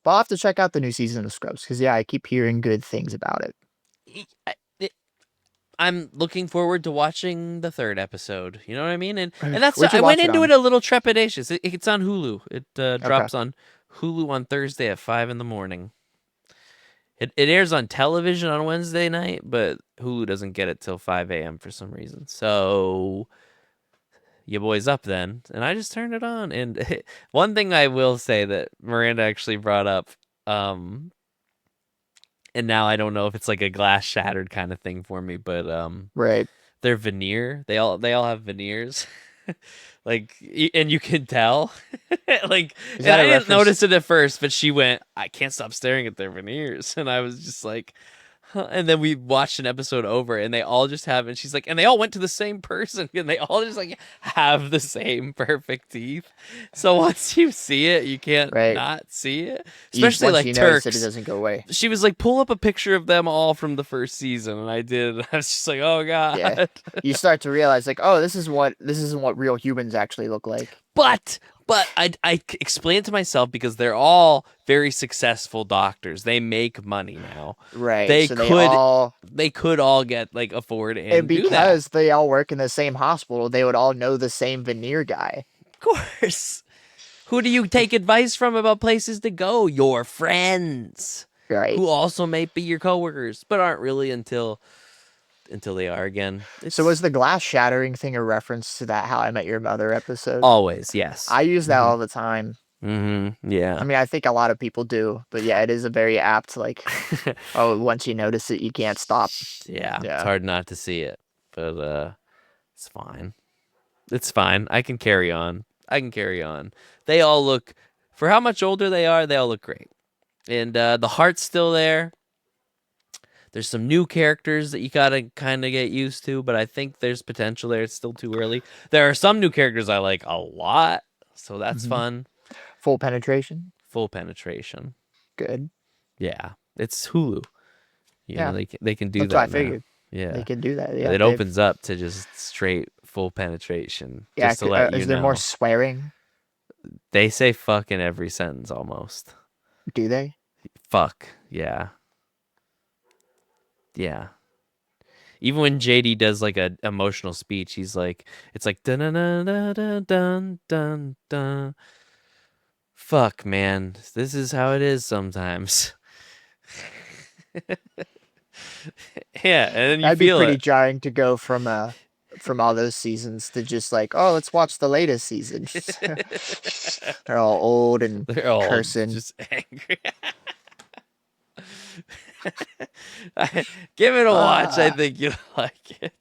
But I'll have to check out the new season of Scrubs because yeah, I keep hearing good things about it. I'm looking forward to watching the third episode. You know what I mean? And that's Where'd you I went watch it into on? it a little trepidatious. It's on Hulu. It Okay. drops on Hulu on Thursday at 5 in the morning. It airs on television on Wednesday night, but Hulu doesn't get it till 5 a.m. for some reason. So your boy's up then, and I just turned it on. And one thing I will say that Miranda actually brought up, um, and now I don't know if it's like a glass shattered kind of thing for me, but Right. their veneer. They all have veneers. Like and you can tell. Like Is and that I a didn't reference? notice it at first, but she went, I can't stop staring at their veneers. And I was just like, huh. And then we watched an episode over and they all just have and she's like, and they all went to the same person and they all just like have the same perfect teeth. So once you see it, you can't Right. not see it. You Especially once like you notice it, it Turks. doesn't go away. She was like, pull up a picture of them all from the first season, and I did. I was just like, oh Yeah. god. You start to realize like, oh, this isn't what real humans actually look like. But I explain it to myself because they're all very successful doctors. They make money now. Right. They So could they could all get like afford and and do that. because they all work in the same hospital, they would all know the same veneer guy. Of course. Who do you take advice from about places to go? Your friends, Right. who also may be your coworkers, but aren't really until they are again. So was the glass shattering thing a reference to that How I Met Your Mother episode? Always, yes. I use that all the time. Yeah. I mean, I think a lot of people do, but yeah, it is a very apt like, oh, once you notice it, you can't stop. Yeah. It's Yeah. hard not to see it, but it's fine. It's fine. I can carry on. They all look, for how much older they are, they all look great. And the heart's still there. There's some new characters that you gotta kind of get used to, but I think there's potential there. It's still too early. There are some new characters I like a lot, so that's Mhm. fun. Full penetration. Full penetration. Good. Yeah, it's Hulu. Yeah. They can do That's what I that now. figured. They Yeah. can do that. Yeah, It opens up to just straight full penetration. yeah. Just to let you Is there more know. swearing? They say fuck in every sentence almost. Do they? Fuck. Yeah. Yeah. Even when JD does like a emotional speech, he's like, it's like dun dun dun dun dun dun dun. Fuck, man, this is how it is sometimes. Yeah, and then you That'd be feel pretty it. jarring to go from all those seasons to just like, oh, let's watch the latest season. They're all old and They're all cursing. just angry. Give it a watch. I Ah, think you'll like it.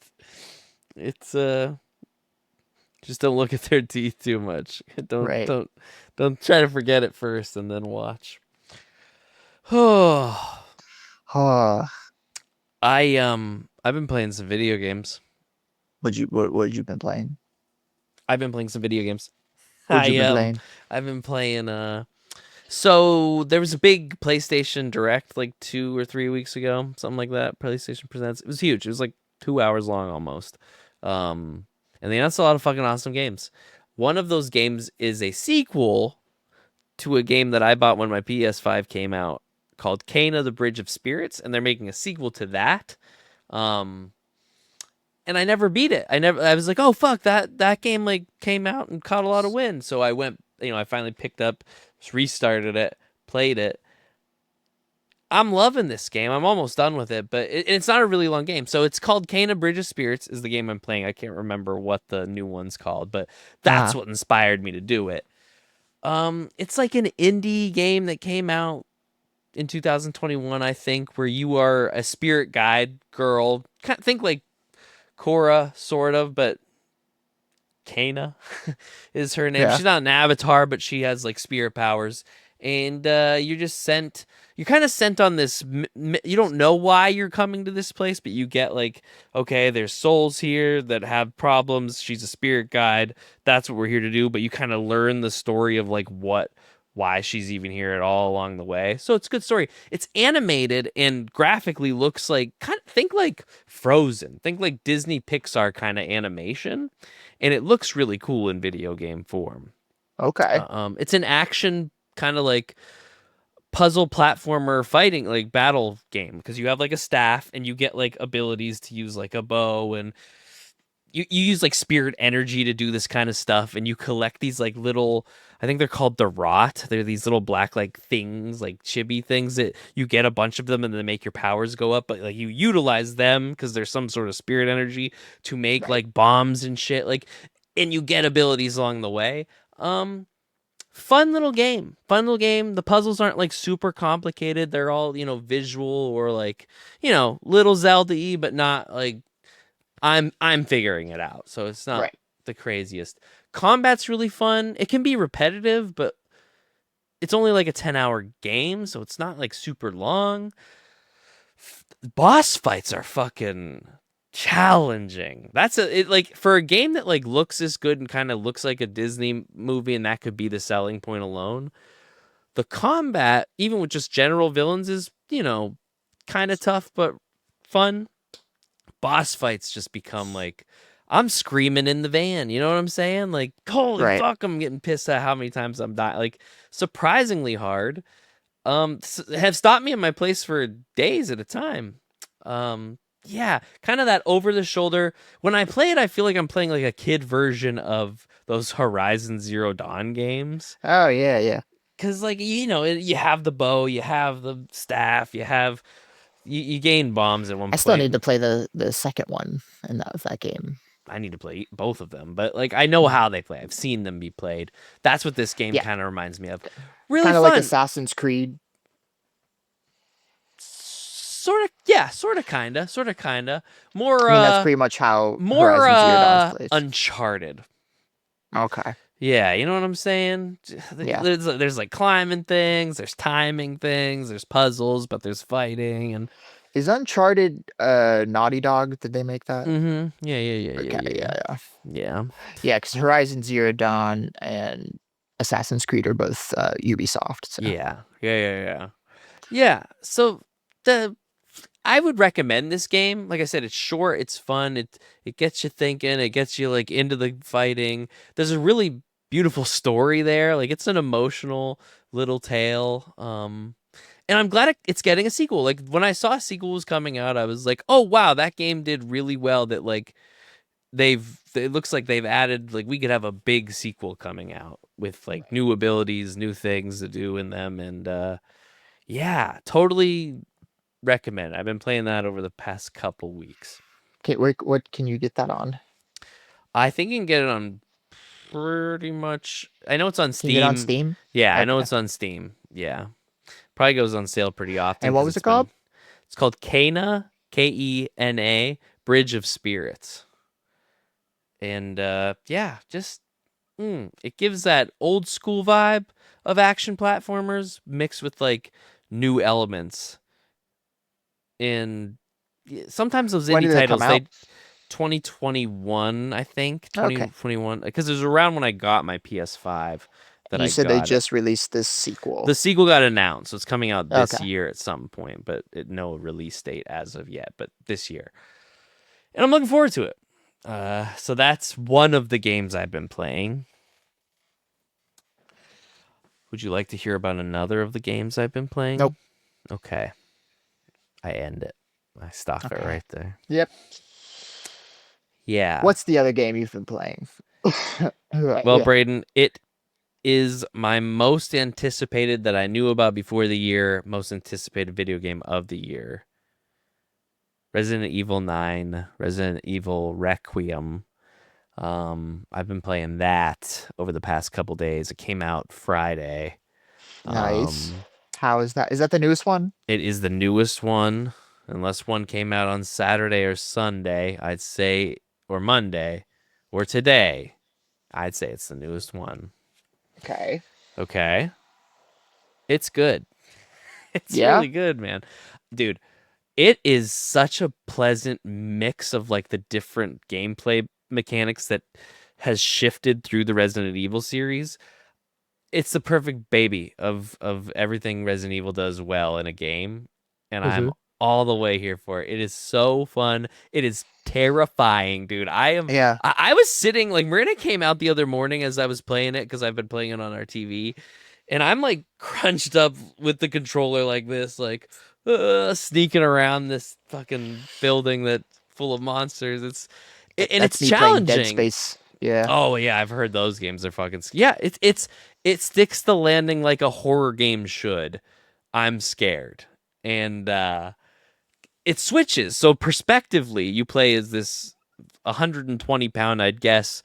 It's just don't look at their teeth too much. Don't right. don't don't try to forget it first and then watch. Oh, Oh, I've been playing some video games. what you been playing? I've been playing some video games. What you I been playing? I've been playing so there was a big PlayStation Direct like 2 or 3 weeks ago, something like that. PlayStation Presents. It was huge. It was like 2 hours long almost. And they announced a lot of fucking awesome games. One of those games is a sequel to a game that I bought when my PS5 came out called Kena the Bridge of Spirits, and they're making a sequel to that. Um, and I never beat it. I was like, oh fuck, that game like came out and caught a lot of wins. So I went, I finally picked up, restarted it, played it. I'm loving this game. I'm almost done with it, but it's not a really long game. So it's called Kena Bridge of Spirits is the game I'm playing. I can't remember what the new one's called, but that's Ah, what inspired me to do it. It's like an indie game that came out in 2021, I think, where you are a spirit guide girl. Think like Korra, sort of, but Kana is her name. yeah. She's not an avatar, but she has like spirit powers. And you're just sent. You're kind of sent on this. You don't know why you're coming to this place, but you get like, okay, there's souls here that have problems. She's a spirit guide. That's what we're here to do. But you kind of learn the story of like why she's even here at all along the way. So it's a good story. It's animated and graphically looks like think like Frozen. Think like Disney Pixar kind of animation, and it looks really cool in video game form. Okay. It's an action kind of like puzzle platformer fighting like battle game because you have like a staff and you get like abilities to use like a bow and you use like spirit energy to do this kind of stuff and you collect these like little, I think they're called the rot. They're these little black like things, like chibi things that you get a bunch of them and they make your powers go up, but like you utilize them because there's some sort of spirit energy to make Right. like bombs and shit, like, and you get abilities along the way. Fun little game. Fun little game. The puzzles aren't like super complicated. They're all, visual or like, little Zelda-y, but not like I'm figuring it out. So it's not Right. the craziest. Combat's really fun. It can be repetitive, but it's only like a 10-hour game, so it's not like super long. Boss fights are fucking challenging. That's like for a game that like looks this good and kind of looks like a Disney movie and that could be the selling point alone. The combat, even with just general villains, is, kind of tough but fun. Boss fights just become like I'm screaming in the van. You know what I'm saying? Like, holy Right. fuck, I'm getting pissed at how many times I'm dying. Like, surprisingly hard. Have stopped me in my place for days at a time. Yeah, kind of that over the shoulder. When I play it, I feel like I'm playing like a kid version of those Horizon Zero Dawn games. Oh yeah, yeah. Cause like you have the bow, you have the staff, you gain bombs at one I still point. need to play the second one in that game. I need to play both of them, but like I know how they play. I've seen them be played. That's what this game Yeah, kind of reminds me of. Really kind of like fun. Assassin's Creed. Sort of, yeah, sort of kinda. More I mean, that's pretty much how more Horizon Zero Dawn's plays. Uncharted. Okay. Yeah, you know what I'm saying? Yeah. There's like climbing things, there's timing things, there's puzzles, but there's fighting and Is Uncharted Naughty Dog? Did they make that? Yeah, yeah, yeah, yeah, Okay. yeah. Yeah. Yeah. Yeah. Yeah. Because Horizon Zero Dawn and Assassin's Creed are both Ubisoft. So Yeah. Yeah, yeah, yeah. Yeah. So the I would recommend this game. Like I said, it's short, it's fun, it gets you thinking, it gets you like into the fighting. There's a really beautiful story there. Like it's an emotional little tale. And I'm glad it's getting a sequel. Like when I saw a sequel was coming out, I was like, "Oh wow, that game did really well." That like it looks like they've added like we could have a big sequel coming out with like Right. new abilities, new things to do in them, and yeah, totally recommend. I've been playing that over the past couple weeks. Okay, what can you get that on? I think you can get it on pretty much. I know it's on Can you get it on Steam. Steam? Yeah, I know Okay. it's on Steam. Yeah, probably goes on sale pretty often And what because was it called? it's called Kena, Kena, Bridge of Spirits, and yeah, just it gives that old school vibe of action platformers mixed with like new elements. And sometimes those When indie did it come titles, out? 2021, I think, Okay. 2021, because it was around when I got my PS5 that And you I said they got it. just released this The sequel. sequel got announced, so it's coming out this Okay. year at some point, but no release date as of yet, but this year. And I'm looking forward to it. So that's one of the games I've been playing. Would you like to hear about another of the games I've been playing? Nope. Okay. I end it. I stop it Okay. right there. Yep. Yeah. What's the other game you've been playing? Right, Well, yeah. Braden, it is my most anticipated that I knew about before the year, most anticipated video game of the year. Resident Evil 9, Resident Evil Requiem. I've been playing that over the past couple days. It came out Friday. Nice. Um, How is that? Is that the newest one? it is the newest one, unless one came out on Saturday or Sunday, I'd say, or Monday, or today. I'd say it's the newest one. Okay. Okay. It's good. It's Yeah. really good, man. Dude, it is such a pleasant mix of like the different gameplay mechanics that has shifted through the Resident Evil series. It's the perfect baby of everything Resident Evil does well in a game, and I'm Hmm. all the way here for it. It is so fun. It is terrifying, dude. Yeah. I was sitting like Marina came out the other morning as I was playing it because I've been playing it on our TV, and I'm like crunched up with the controller like this, like sneaking around this fucking building that full of monsters. And That's it's me playing Dead challenging. Space. Yeah. Oh yeah, I've heard those games are fucking. Yeah, it sticks the landing like a horror game should. I'm scared, and it switches. So perspectively, you play as this 120 pound, I'd guess,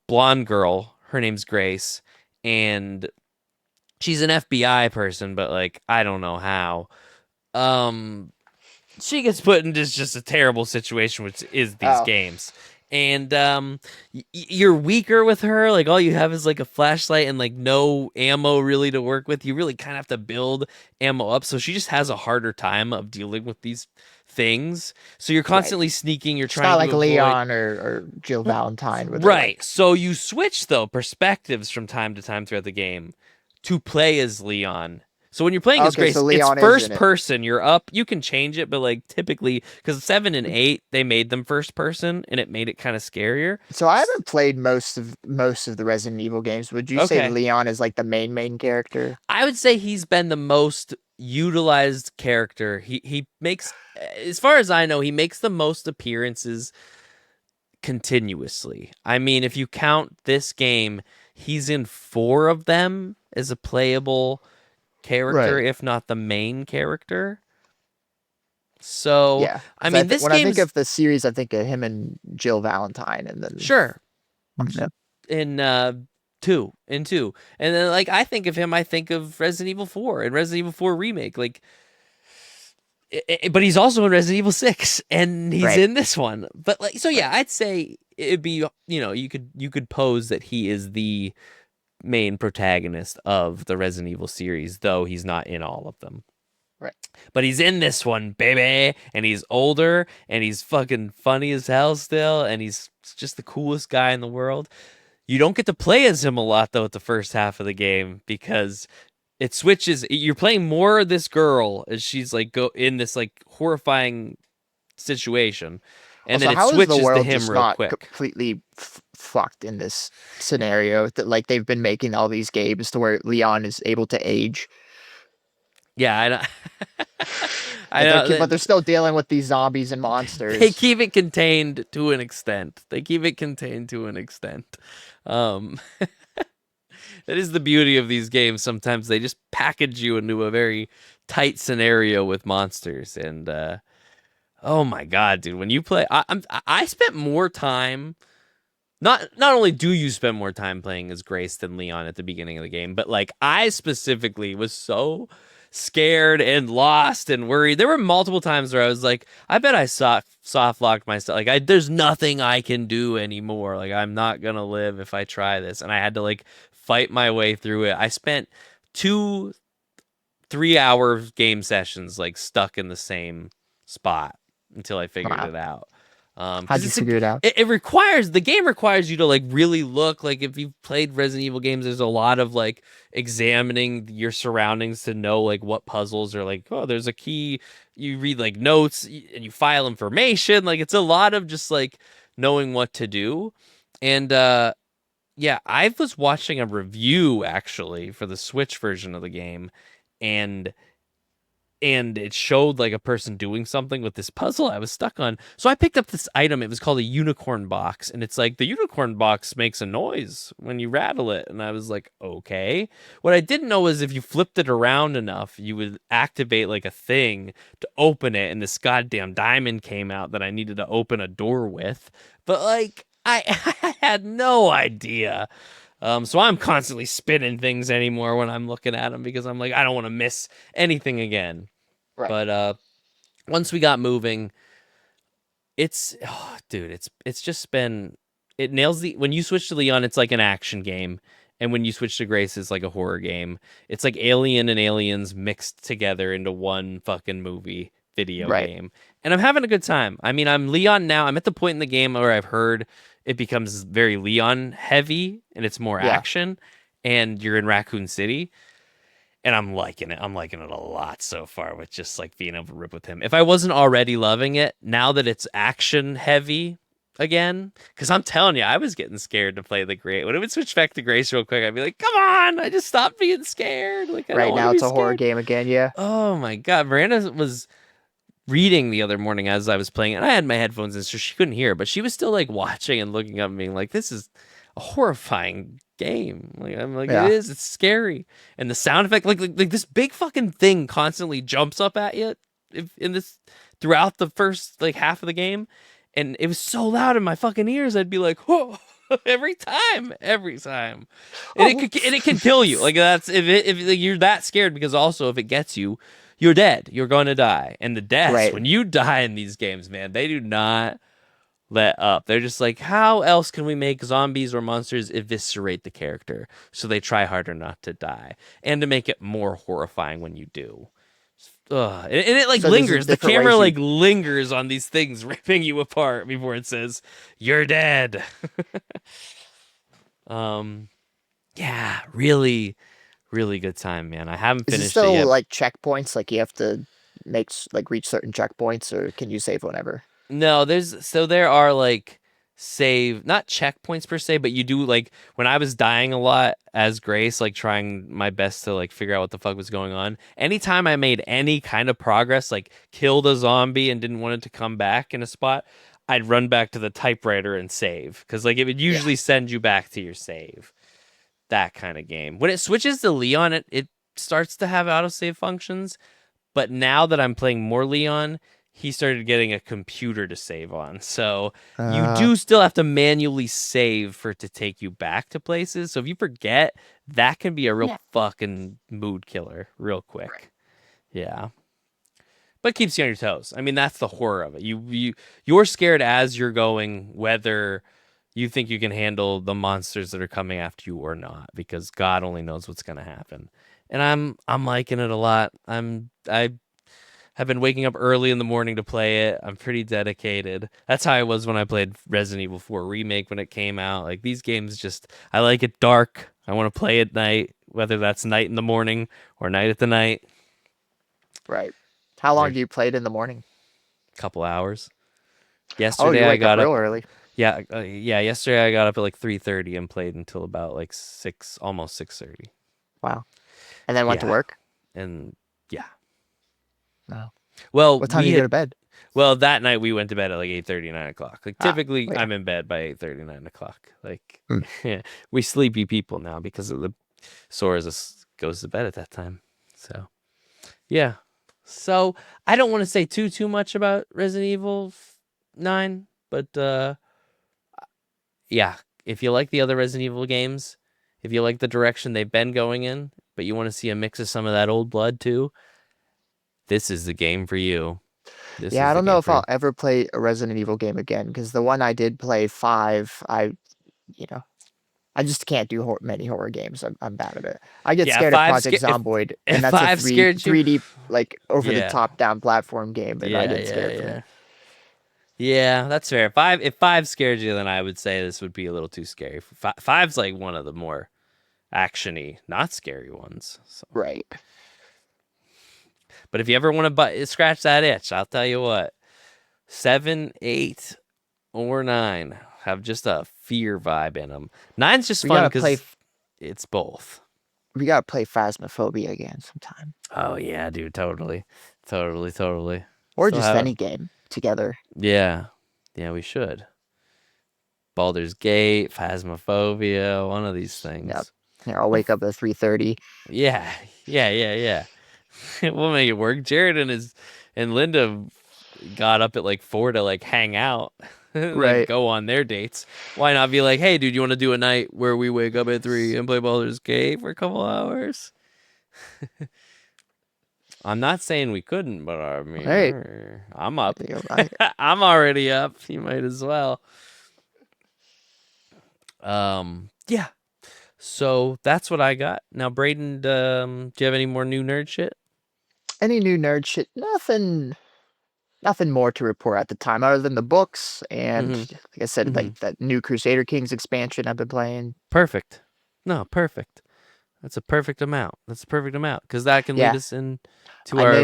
blonde girl. Her name's Grace, and she's an FBI person, but like I don't know how. Um, she gets put into just a terrible situation, which is these Oh, games. And you're weaker with her. Like all you have is like a flashlight and like no ammo really to work with. You really kind of have to build ammo up. So she just has a harder time of dealing with these things. So you're right. constantly sneaking. You're It's not trying to like avoid. Leon or Jill Valentine where they're Right. like, So you switch though perspectives from time to time throughout the game to play as Leon. So when you're playing as okay, so Grace, it's Leon is in first it. person. You're up. You can change it, but like typically, because 7 and 8 they made them first person, and it made it kind of scarier. So I haven't played most of the Resident Evil games. Would you say Okay, Leon is like the main character? I would say he's been the most utilized character. He makes, as far as I know, he makes the most appearances continuously. I mean, if you count this game, he's in 4 of them as a playable character, Right. if not the main character. So, Yeah, I because I mean, think this when I think game's of the series, I think of him and Jill Valentine, and then sure yeah. in two, and then like I think of him, I think of Resident Evil 4 and Resident Evil 4 remake, like, but he's also in Resident Evil 6, and he's Right. in this one. But like, so Right. yeah, I'd say it'd be you could pose that he is the main protagonist of the Resident Evil series, though he's not in all of them. Right. But he's in this one, baby, and he's older, and he's fucking funny as hell still, and he's just the coolest guy in the world. You don't get to play as him a lot though at the first half of the game because it switches. You're playing more of this girl as she's like go in this like horrifying situation, and then Also, it how is the switches to world him just real not quick. completely fucked in this scenario? That like they've been making all these games to where Leon is able to age. Yeah, I know. I Like but know. they're still dealing with these zombies and They monsters. keep it contained to an extent. They keep it contained to an extent. Um, that is the beauty of these games. Sometimes they just package you into a very tight scenario with monsters, and oh my god, dude, when you play, I spent more time. Not only do you spend more time playing as Grace than Leon at the beginning of the game, but like I specifically was so scared and lost and worried. There were multiple times where I was like, I bet I soft locked myself. Like there's nothing I can do anymore. Like I'm not gonna live if I try this, and I had to like fight my way through it. I spent 2 3 hour game sessions like stuck in the same spot until I figured Wow. it out. How'd Because you figure it out? it requires the game requires you to like really look. Like if you've played Resident Evil games, there's a lot of like examining your surroundings to know like what puzzles are like. Oh, there's a key. You read like notes and you file information. Like it's a lot of just like knowing what to do. And yeah, I was watching a review actually for the Switch version of the game, and it showed like a person doing something with this puzzle I was stuck on. So I picked up this item. It was called a unicorn box, and it's like the unicorn box makes a noise when you rattle it. And I was like, okay. What I didn't know is if you flipped it around enough, you would activate like a thing to open it, and this goddamn diamond came out that I needed to open a door with. But like I had no idea. So I'm constantly spinning things anymore when I'm looking at them because I'm like, I don't want to miss anything again. Right. But once we got moving, dude, it's just been it nails the when you switch to Leon, it's like an action game, and when you switch to Grace, it's like a horror game. It's like Alien and Aliens mixed together into one fucking movie video Right. game, and I'm having a good time. I mean, I'm Leon now. I'm at the point in the game where I've heard it becomes very Leon heavy and it's more Yeah. action, and you're in Raccoon City and I'm liking it. I'm liking it a lot so far with just like being able to rip with him. If I wasn't already loving it, now that it's action heavy again, because I'm telling you, I was getting scared to play the Great. When it would switch back to Grace real quick, I'd be like, "Come on!" I just stopped being scared. Like I don't Right want to now be it's a horror scared. game again. Yeah. Oh my god, Miranda was reading the other morning as I was playing it. And I had my headphones in, so she couldn't hear, but she was still like watching and looking up and being like, "This is a horrifying game." Like I'm like, it Yeah. is. It's scary, and the sound effect, like this big fucking thing, constantly jumps up at you in this throughout the first like half of the game, and it was so loud in my fucking ears. I'd be like, "Whoa!" every time, and Oh. it can kill you. Like that's if like, you're that scared because also if it gets you, you're dead. You're going to die. And the deaths, Right. when you die in these games, man, they do not let up. They're just like, how else can we make zombies or monsters eviscerate the character? So they try harder not to die and to make it more horrifying when you do. Ugh. And it like So there's lingers. The different camera ways you. like lingers on these things, ripping you apart before it says, you're dead. um, yeah, really, really good time, man. I haven't Is it finished it still yet. like checkpoints? Like you have to like reach certain checkpoints, or can you save whenever? No, there are like save not checkpoints per se, but you do like when I was dying a lot as Grace, like trying my best to like figure out what the fuck was going on. Anytime I made any kind of progress, like killed a zombie and didn't want it to come back in a spot, I'd run back to the typewriter and save because like it would Yeah. usually send you back to your save. That kind of game. When it switches to Leon, it starts to have autosave functions. But now that I'm playing more Leon, he started getting a computer to save on. So you Uh. do still have to manually save for it to take you back to places. So if you forget, that can be a real Yeah. fucking mood killer real Right. quick. Yeah. But keeps you on your toes. I mean, that's the horror of it. You're scared as you're going whether you think you can handle the monsters that are coming after you or not, because God only knows what's gonna happen. And I'm liking it a lot. I have been waking up early in the morning to play it. I'm pretty dedicated. That's how I was when I played Resident Evil 4 Remake when it came out. Like these games just I like it dark. I want to play at night whether that's night in the morning or night at the night. Right. How long do you play it in the morning? Couple hours. Oh, Yesterday you I wake up got real up. early. Yeah, yesterday I got up at like 3:30 and played until about like 6, almost 6:30. Wow. And then went to Yeah, work? and yeah. No. Well, What time do you go to bed? Well, that night we went to bed at like 8:30, 9 o'clock. Like typically yeah. I'm in bed by 8:30, 9 o'clock. Like Hmm. we sleepy people now because of the Sora's goes to bed at that time. So yeah. So I don't want to say too much about Resident Evil 9, but yeah, if you like the other Resident Evil games, if you like the direction they've been going in, but you want to see a mix of some of that old blood too, this is the game for you. Yeah, I don't know if I'll ever play a Resident Evil game again, because the one I did play, 5, you know, I just can't do many horror games. I'm bad at it. I get scared of Project Zomboid, and that's a 3D like over the top down platform game, and I get scared from it. Yeah, that's fair. If 5 scared you, then I would say this would be a little too scary. 5's like one of the more actiony, not scary ones. So. Right. But if you ever want to scratch that itch, I'll tell you what. 7, 8, or 9 have just a fear vibe in them. 9's just fun because it's both. We gotta play Phasmophobia again sometime. Oh yeah, dude, totally. Or just any game together. Yeah, we should. Baldur's Gate, Phasmophobia, one of these things. Yep. Yeah, I'll wake up at 3:30. Yeah. We'll make it work. Jared and Linda got up at like 4 to like hang out. Like go on their dates. Why not be like, hey, dude, you want to do a night where we wake up at 3 and play Baldur's Gate for a couple hours? I'm not saying we couldn't, but I mean, hey, I'm up. I'm already up. You might as well. Yeah. So that's what I got. Now, Braden, do you have any more new nerd shit? Any new nerd shit? Nothing more to report at the time, other than the books and, like I said, like that new Crusader Kings expansion I've been playing. Perfect. No, perfect. That's a perfect amount. Because that can lead us in to I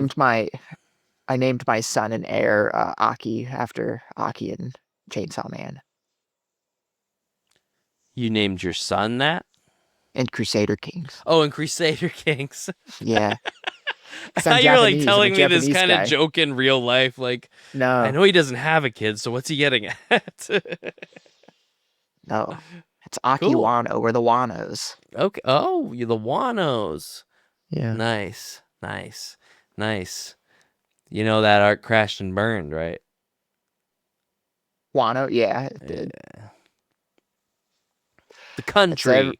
named my son and heir Aki after Aki and Chainsaw Man. You named your son that? In Crusader Kings. Oh, in Crusader Kings. Yeah. I thought you were like telling me this kind of joke in real life. Like, no, I know he doesn't have a kid, so what's he getting at? No, it's Aki Wano. We're the Wanos. Okay. Oh, you're the Wanos. Yeah. Nice. You know that art crashed and burned, right? Wano, yeah, it did. Yeah. The country.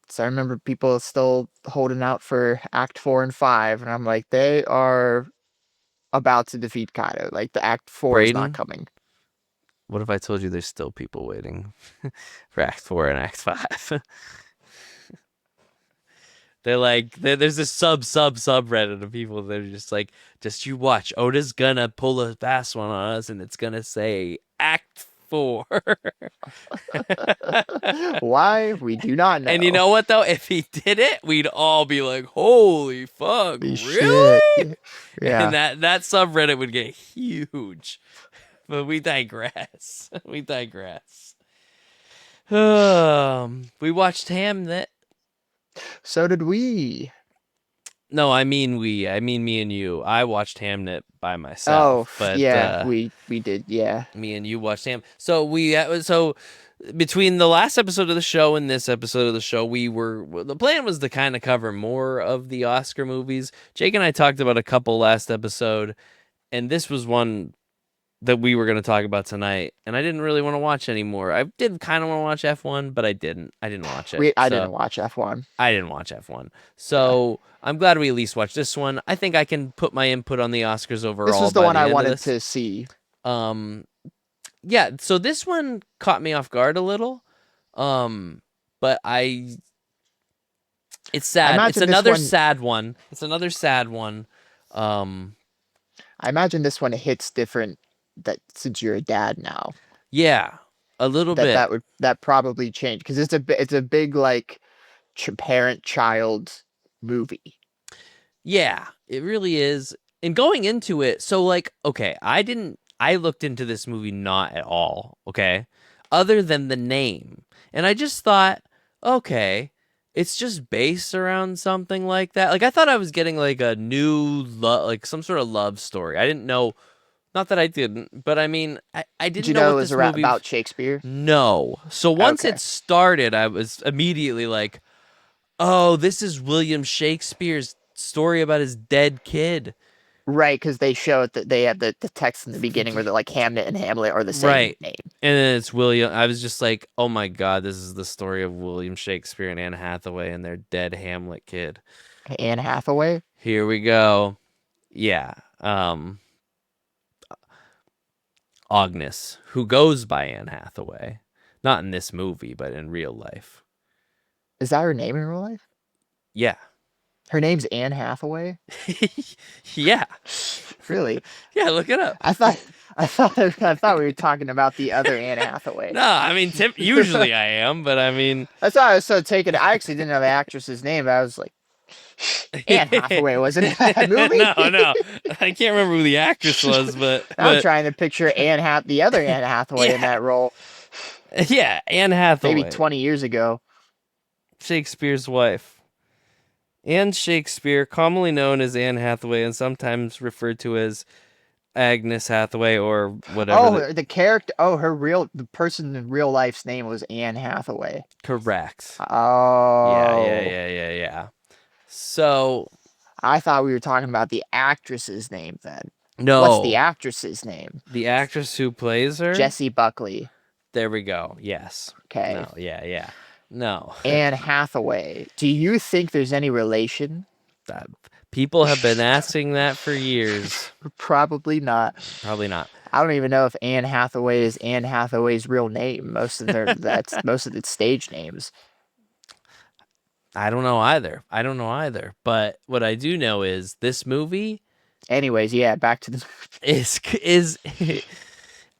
So I remember people still holding out for Act 4 and 5, and I'm like, they are about to defeat Kaido. Like, the Act 4 is not coming. What if I told you there's still people waiting for Act 4 and Act 5? They're like, there's this subreddit of people that are just like, just you watch. Oda's gonna pull a fast one on us, and it's gonna say Act 4. Why? We do not know. And you know what, though? If he did it, we'd all be like, holy fuck, really? Shit. Yeah. And that subreddit would get huge. But we digress. We watched Hamnet. So did we. No, I mean we. I mean me and you. I watched Hamnet by myself. But yeah, we did. Yeah, me and you watched Ham. So between the last episode of the show and this episode of the show, the plan was to kind of cover more of the Oscar movies. Jake and I talked about a couple last episode, and this was one that we were going to talk about tonight, and I didn't really want to watch anymore. I did kind of want to watch F1, but I didn't watch it. I didn't watch F1. I didn't watch F1. So I'm glad we at least watched this one. I think I can put my input on the Oscars overall. This was the one I wanted to see. Yeah, so this one caught me off guard a little. But it's sad. It's another sad one. I imagine this one hits different since you're a dad now. Yeah, a little bit. That probably change, because it's a big like parent-child movie. Yeah, it really is. And going into it, so like, okay, I looked into this movie not at all, okay? Other than the name. And I just thought, okay, it's just based around something like that. Like I thought I was getting like a new like some sort of love story. I didn't know, not that I didn't, but I mean, I Did didn't you know know it what was this movie about Shakespeare? No. So once Okay. it started, I was immediately like, "Oh, this is William Shakespeare's story about his dead kid." Right, because they show it that they have the text in the beginning where they're like Hamnet and Hamlet are the same Right. name. And then it's William. I was just like, "Oh my god, this is the story of William Shakespeare and Anne Hathaway and their dead Hamlet kid." Anne Hathaway? Here we go. Yeah. Agnes, who goes by Anne Hathaway. Not in this movie, but in real life. Is that her name in real life? Yeah. Her name's Anne Hathaway? Yeah. Really? Yeah, look it up. I thought we were talking about the other Anne Hathaway. No, I mean, usually I am, but I mean, That's why I was so taken. I actually didn't know the actress's name, but I was like, Anne Hathaway was in that movie? No, I can't remember who the actress was, but I'm trying to picture the other Anne Hathaway in Yeah. that role. Yeah, Anne Hathaway, Maybe 20 years ago. Shakespeare's wife. Anne Shakespeare, commonly known as Anne Hathaway and sometimes referred to as Agnes Hathaway or whatever. Oh, the character. Oh, the person in real life's name was Anne Hathaway. Correct. Oh. Yeah. So I thought we were talking about the actress's name then. no. What's the actress's name? The actress who plays her? Jessie Buckley. There we go. Yes. Okay. No, yeah. No. Anne Hathaway. Do you think there's any relation? People have been asking that for years. Probably not. Probably not. I don't even know if Anne Hathaway is Anne Hathaway's real name. Most of its stage names. I don't know either. But what I do know is this movie. Anyways, yeah, back to the is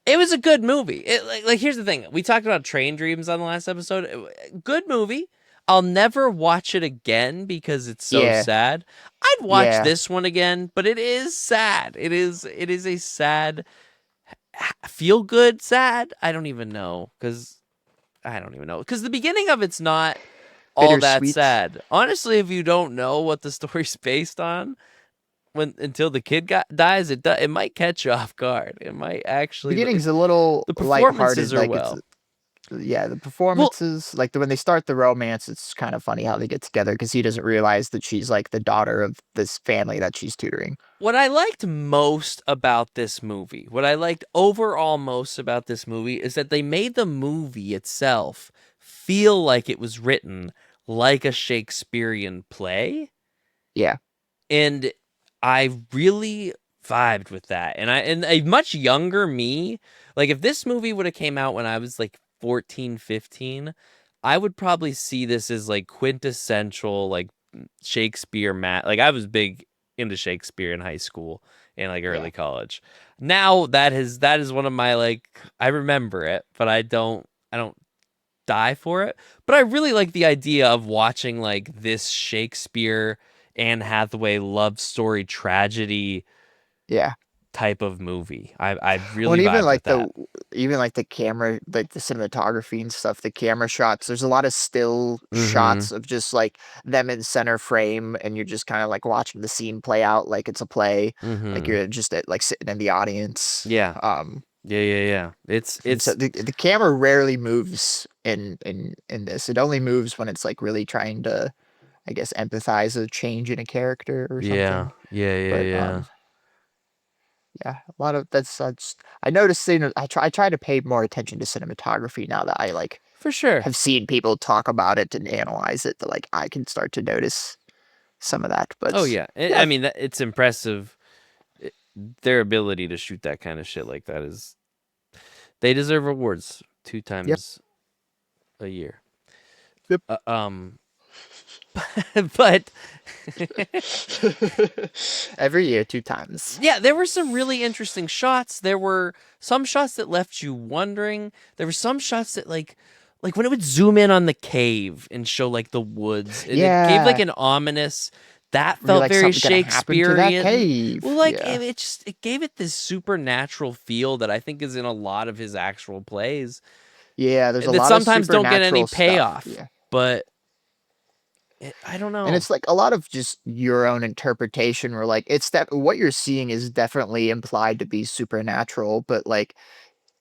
it was a good movie. Like here's the thing. We talked about Train Dreams on the last episode. Good movie. I'll never watch it again because it's so sad. I'd watch this one again, but it is sad. It is a sad, feel good sad. I don't even know because the beginning of it's not all that sad. Honestly, if you don't know what the story's based on, until the kid dies, it might catch you off guard. It might actually. Beginning's a little the performances lighthearted, are the performances, like when they start the romance, it's kind of funny how they get together because he doesn't realize that she's like the daughter of this family that she's tutoring. What I liked most about this movie, what I liked overall most about this movie is that they made the movie itself feel like it was written like a Shakespearean play. Yeah. And I really vibed with that. And a much younger me, like if this movie would have came out when I was like 14, 15, I would probably see this as like quintessential like Shakespeare like I was big into Shakespeare in high school and like early college. Now that is one of my like I remember it, but I don't die for it. But I really like the idea of watching like this Shakespeare Anne Hathaway love story tragedy type of movie. I really even like the camera, like the cinematography and stuff, the camera shots, there's a lot of still shots of just like them in center frame and you're just kind of like watching the scene play out like it's a play. Like you're just like sitting in the audience. Yeah. It's so the camera rarely moves in this. It only moves when it's like really trying to, I guess, empathize a change in a character or something. Yeah. Yeah, a lot of that's I noticed. I try to pay more attention to cinematography now that I like for sure have seen people talk about it and analyze it. That like I can start to notice some of that. But I mean it's impressive. Their ability to shoot that kind of shit like that is, they deserve awards 2 times a year. Yep. But every year 2 times. Yeah, there were some really interesting shots. There were some shots that left you wondering. There were some shots that like like when it would zoom in on the cave and show like the woods, and it gave like Yeah. an ominous. That Were you felt like very something gonna happen to that Shakespearean. cave? Well, like Yeah. it gave it this supernatural feel that I think is in a lot of his actual plays Yeah, there's a that lot of sometimes don't get any supernatural stuff. payoff. Yeah. But I don't And know. it's like a lot of just your own interpretation where like it's that what you're seeing is definitely implied to be supernatural, but like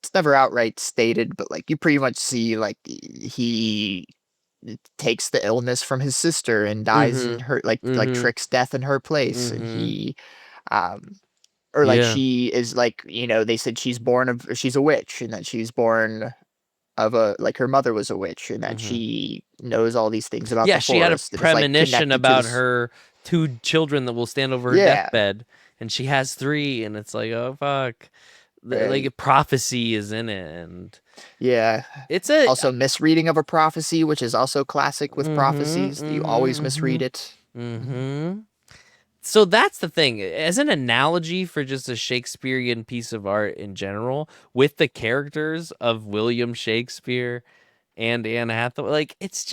it's never outright stated, but like you pretty much see like he takes the illness from his sister and dies in Mm-hmm. her like Mm-hmm. tricks death in her place, and Mm-hmm. he um or like Yeah. she is like, they said she's a witch, and that she's born of a like her mother was a witch, and that Mm-hmm. she knows all these things about Yeah, the she had a forest, and it's like premonition connected to about this. her two children that will stand over her Yeah, deathbed, and she has three, and it's like, oh fuck, like right. a prophecy is in it, and Yeah. it's a. Also, misreading of a prophecy, which is also classic with Mm-hmm. prophecies. You always Mm-hmm. misread it. Mhm. Mm-hmm. So that's the thing. As an analogy for just a Shakespearean piece of art in general, with the characters of William Shakespeare and Anne Hathaway, like it's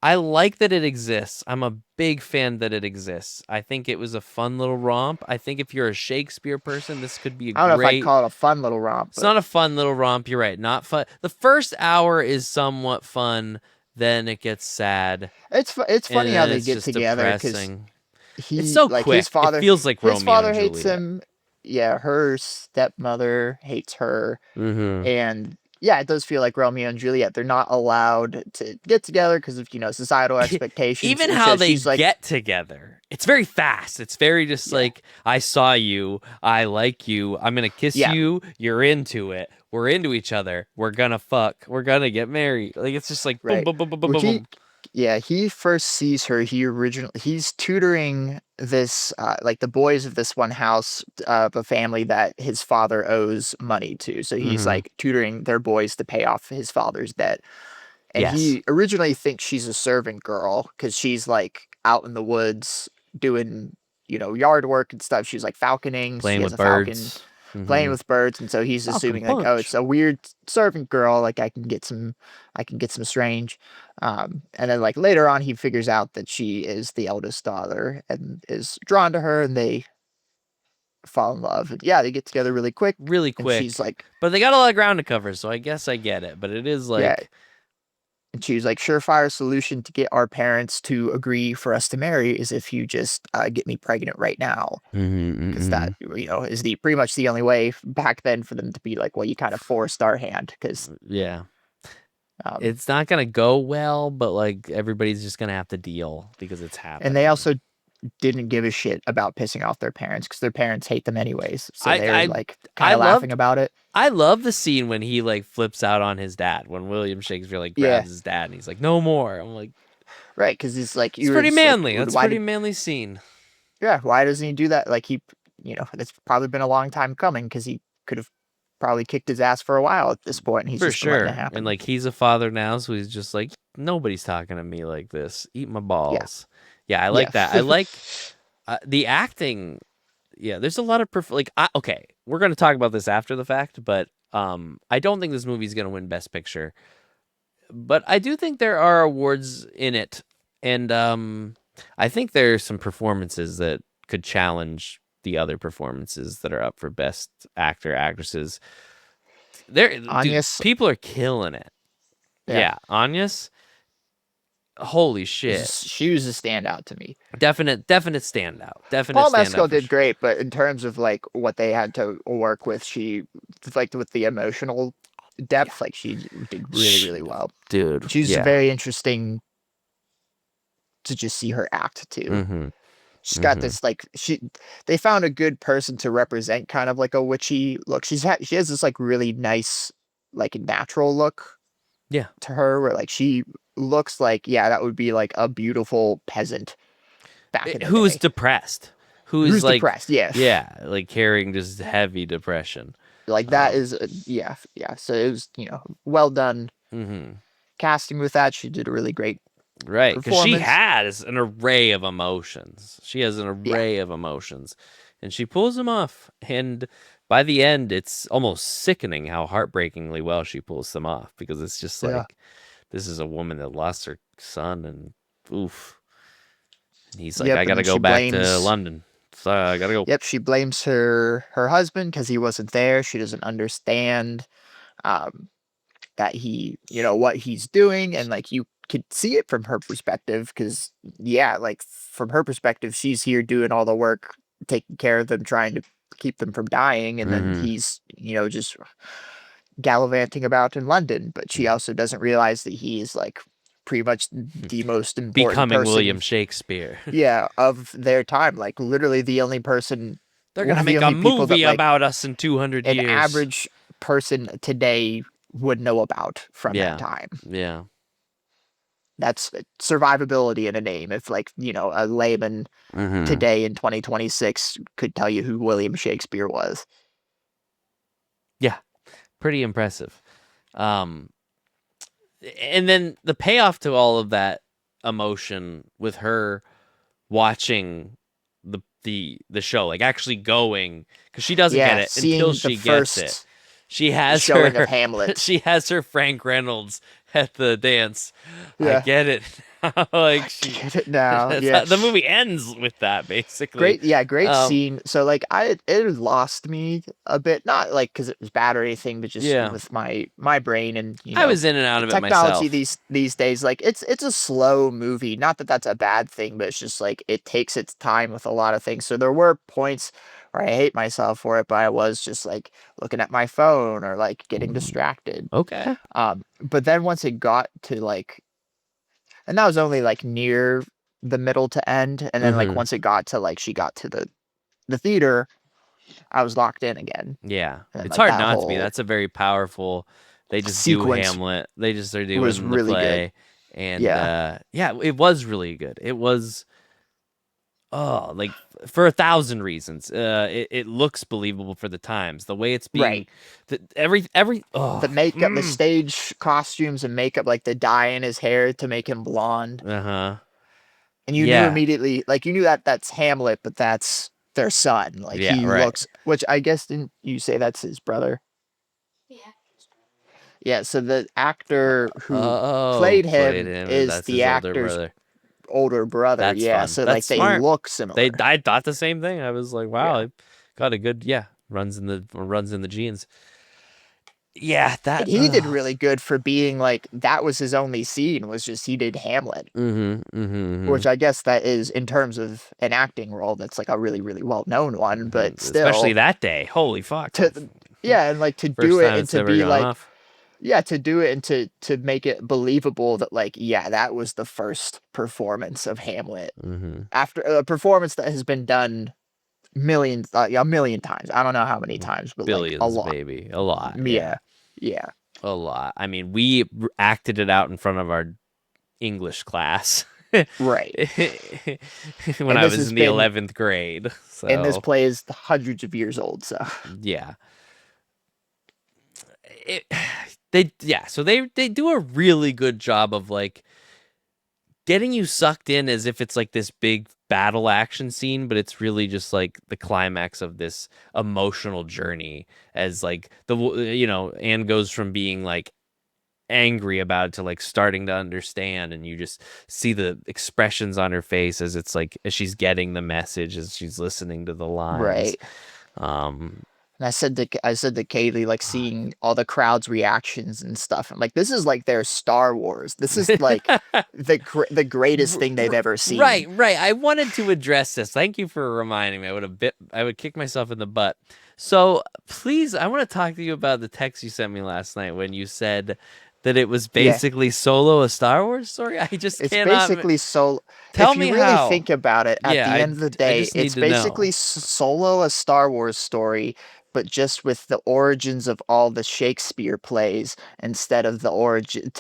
I like that it exists. I'm a big fan that it exists. I think it was a fun little romp. I think if you're a Shakespeare person, this could be a I don't know if I'd great. call it a fun little romp, It's but not a fun little romp. You're right. Not fun. The first hour is somewhat fun. Then it gets sad. it's And funny how then they it's get just together because depressing. It's he so like his quick. It father feels like his Romeo father and hates Juliet. him. Yeah, her stepmother hates her. Mm-hmm. And yeah, it does feel like Romeo and Juliet. They're not allowed to get together because of, societal expectations. Even And how so they she's like, get together, it's very fast. It's very just yeah, like, I saw you, I like you, I'm gonna kiss yeah, you, you're into it, we're into each other, we're gonna fuck, we're gonna get married. Like it's just like boom, right. boom, boom, boom, boom, Well, boom, boom. he first sees her. He's tutoring this, like the boys of this one house, of a family that his father owes money to. So he's Mm-hmm. like tutoring their boys to pay off his father's debt. And Yes, he originally thinks she's a servant girl because she's like out in the woods doing, yard work and stuff. She's like falconing. She playing has with a falcon, birds. playing Mm-hmm. with birds, and so he's Falcon assuming like, oh, it's punch. a weird servant girl. Like I can get some strange. And then like later on, he figures out that she is the eldest daughter and is drawn to her, and they fall in love. And yeah, they get together really quick, Really and she's quick, like, but they got a lot of ground to cover, so I guess I get it. But it is yeah. like, And she was like, surefire solution to get our parents to agree for us to marry is if you just get me pregnant right now. Because mm-hmm. that, is the pretty much the only way back then for them to be like, well, you kind of forced our hand. Because, Yeah. um, It's not gonna go well, but like everybody's just gonna have to deal because it's and they happening. also didn't give a shit about pissing off their parents because their parents hate them anyways. So I they're I like kind I of laughing loved about it. I love the scene when he like flips out on his dad when William Shakespeare like Yeah, grabs his dad and he's like no more. I'm like right. Because it's like, it's you were pretty just like, manly. That's a why pretty did, manly scene yeah, why doesn't he do that? Like it's probably been a long time coming because he could have probably kicked his ass for a while at this point, and he's for just been letting it sure. And happen. like he's a father now, so he's just like nobody's talking to me like this. Eat my Yeah. balls. Yeah, I Yeah. like that. I like the acting. Yeah, there's a lot of like okay, we're gonna talk about this after the fact, but I don't think this movie's gonna win Best Picture, but I do think there are awards in it, and I think there's some performances that could challenge the other performances that are up for Best Actor actresses. There, dude, Agnes, people are killing it. yeah, Yeah, Anya's, holy shit, she was a standout to me. definite standout, definite Paul standout Mescal for did sure. great, but in terms of like what they had to work with, she like with the emotional Yeah, depth, like she did really, Shh, really well. dude. She's Yeah. very interesting to just see her act too. Mm-hmm. She's got Mm-hmm. this like they found a good person to represent kind of like a witchy look. She has this like really nice like natural look Yeah. to her where like she looks like, yeah, that would be like a beautiful peasant back in the Who's day. depressed? Who's Who's like, depressed? Yeah. yeah, like carrying just heavy depression. Like that Um, is yeah, yeah. So it was, well done mm-hmm. casting with that. She did a really great Right, because she performance. has an array of emotions. She has an Yeah. array of emotions, and she pulls them off. And by the end, it's almost sickening how heartbreakingly well she pulls them off, because it's just Yeah. like, this is a woman that lost her son, and oof. And he's like, I Yep, and gotta then go she back to blames. London. So I gotta go. Yep, she blames her husband because he wasn't there. She doesn't understand um, that he, what he's doing, and like you could see it from her perspective because yeah, like from her perspective, she's here doing all the work, taking care of them, trying to keep them from dying, and then Mm-hmm. he's just gallivanting about in London. But she also doesn't realize that he's like pretty much the most important Becoming person, William Shakespeare. yeah, of their time. Like literally the only person, They're one gonna of the make a only people that movie like about us in 200 an years. average person today would know about from that Yeah. time. Yeah. That's survivability in a name. If like, a layman Mm-hmm. today in 2026 could tell you who William Shakespeare was. Yeah. Pretty impressive. Um, and then the payoff to all of that emotion with her watching the show, like actually going, because she doesn't get Yeah, it until seeing the she gets it. first She has showing of her Hamlet. she has her Frank Reynolds at the dance. I Yeah. get it. Like I she get it now. that's Yeah. how, the movie ends with that basically. Great, yeah, great Um scene. So like it lost me a bit, not like because it was bad or anything, but just yeah. with my brain and I was in and out of it technology myself. these days. Like it's a slow movie. Not that that's a bad thing, but it's just like it takes its time with a lot of things. So there were points where I hate myself for it, but I was just like looking at my phone or like getting distracted. Okay. But then once it got to like, and that was only like near the middle to end, and then like Mm-hmm. once it got to like she got to the theater, I was locked in again. Yeah. And It's like hard that not to be. whole That's a very powerful, they just do sequence Hamlet. They just are was doing the really good. play. And Yeah. yeah, it was really good. It was, oh, like, for 1,000 reasons. It looks believable for the times. The way it's being, Right. every The oh, makeup, the stage costumes and makeup, like the dye in his hair to make him blonde. uh-huh. And you knew Yeah. immediately, like you knew that that's Hamlet, but that's their son. Like Yeah, he right. looks, which I guess didn't you say that's his brother? Yeah. So the actor who Oh, played played him him. is That's the his older actor's brother. older brother. That's Yeah. fun. So That's like they smart. look They similar. I thought the same thing. I was like, wow, Yeah. I got a good, yeah, runs in the genes. Yeah, And that he did really good for being like that was his only scene was just he did Hamlet, mm-hmm, mm-hmm, mm-hmm, which I guess that is in terms of an acting role that's like a really really well known one, but especially still that day. Holy fuck. to yeah, and like to do First it time and it's to ever be gone like off. yeah, to do it and to make it believable that like yeah, that was the first performance of Hamlet Mm-hmm. after a performance that has been done millions yeah, a million times. I don't know how many times, but like a Billions, lot. baby. A lot. Yeah. Yeah. Yeah. A lot. I mean, we acted it out in front of our English class Right. when And I this was has in the been 11th grade. and this So, play is hundreds of years old, so yeah. It, yeah, so they do a really good job of like getting you sucked in as if it's like this big battle action scene, but it's really just like the climax of this emotional journey, as like Anne goes from being like angry about it to like starting to understand, and you just see the expressions on her face as it's like as she's getting the message, as she's listening to the lines. right. um And I said to Kaylee, like seeing all the crowd's reactions and stuff. I'm like, this is like their Star Wars. This is like the greatest thing they've ever Right, seen. right. I wanted to address this. Thank you for reminding me. I would kick myself in the butt. So please, I want to talk to you about the text you sent me last night when you said that it was Yeah, basically Solo a Star Wars story. I just it's cannot. basically so. Tell If you me really how. think about it, at Yeah, the end of the I day, just need it's to basically know. Solo a Star Wars story, but just with the origins of all the Shakespeare plays instead of the origin.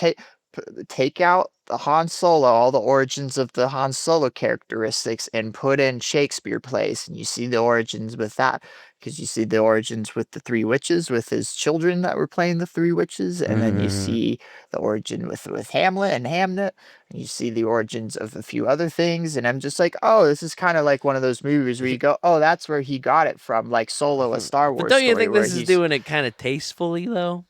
take out the Han Solo, all the origins of the Han Solo characteristics, and put in Shakespeare plays, and you see the origins with that, because you see the origins with the three witches, with his children that were playing the three witches, and then you see the origin with Hamlet and Hamnet, and you see the origins of a few other things, and I'm just like, oh, this is kind of like one of those movies where you go, oh, that's where he got it from, like Solo, a Star But Wars don't you story, think where this is he's doing it kind of tastefully though?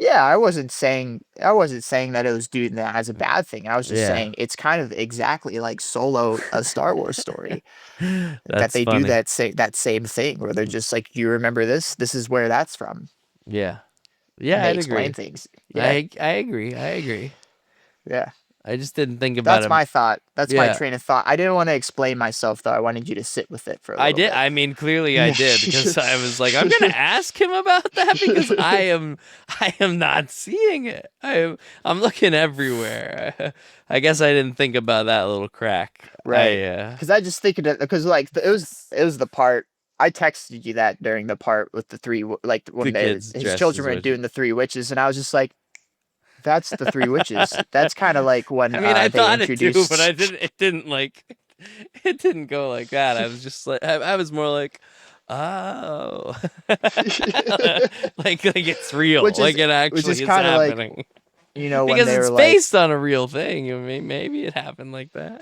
yeah, I wasn't saying that it was doing that as a bad thing. I was just Yeah. saying it's kind of exactly like Solo, a Star Wars story, that That's they do funny. that same thing where they're just like, you remember this? This is where that's from, Yeah. and Yeah, they I'd explain agree. things. Yeah, I agree. I agree. yeah. I just didn't think about That's him. my thought. That's my Yeah. train of thought. I didn't want to explain myself though. I wanted you to sit with it for a I little did. bit. I mean, clearly I Yeah. did because I was like, I'm gonna ask him about that because I am not seeing it. I'm looking everywhere. I guess I didn't think about that little crack. Right. Because I just think it because like it was the part I texted you that during the part with the like The when kids his dressed children as were witches. doing the three witches, and I was just like, that's the three witches. That's kind of like when I mean, I they thought it too, but I introduced. didn't. It didn't like. It didn't go like that. I was just like, I was more like, oh, like it's real, which is like it which is actually is kind of like happening. when Because they it's were like based on a real thing. I mean, maybe it happened like that.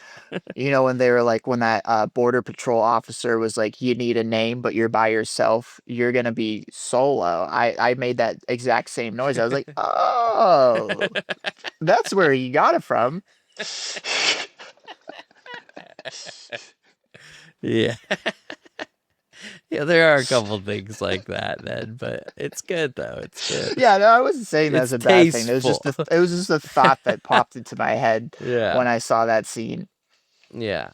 when they were like when that border patrol officer was like, you need a name, but you're by yourself. You're gonna be solo. I made that exact same noise. I was like, oh, that's where he got it from. Yeah. Yeah, there are a couple things like that then, but it's good though. It's good. Yeah, no, I wasn't saying that as It's a bad thing. tasteful. It was just a thought that popped into my head Yeah. when I saw that scene. Yeah.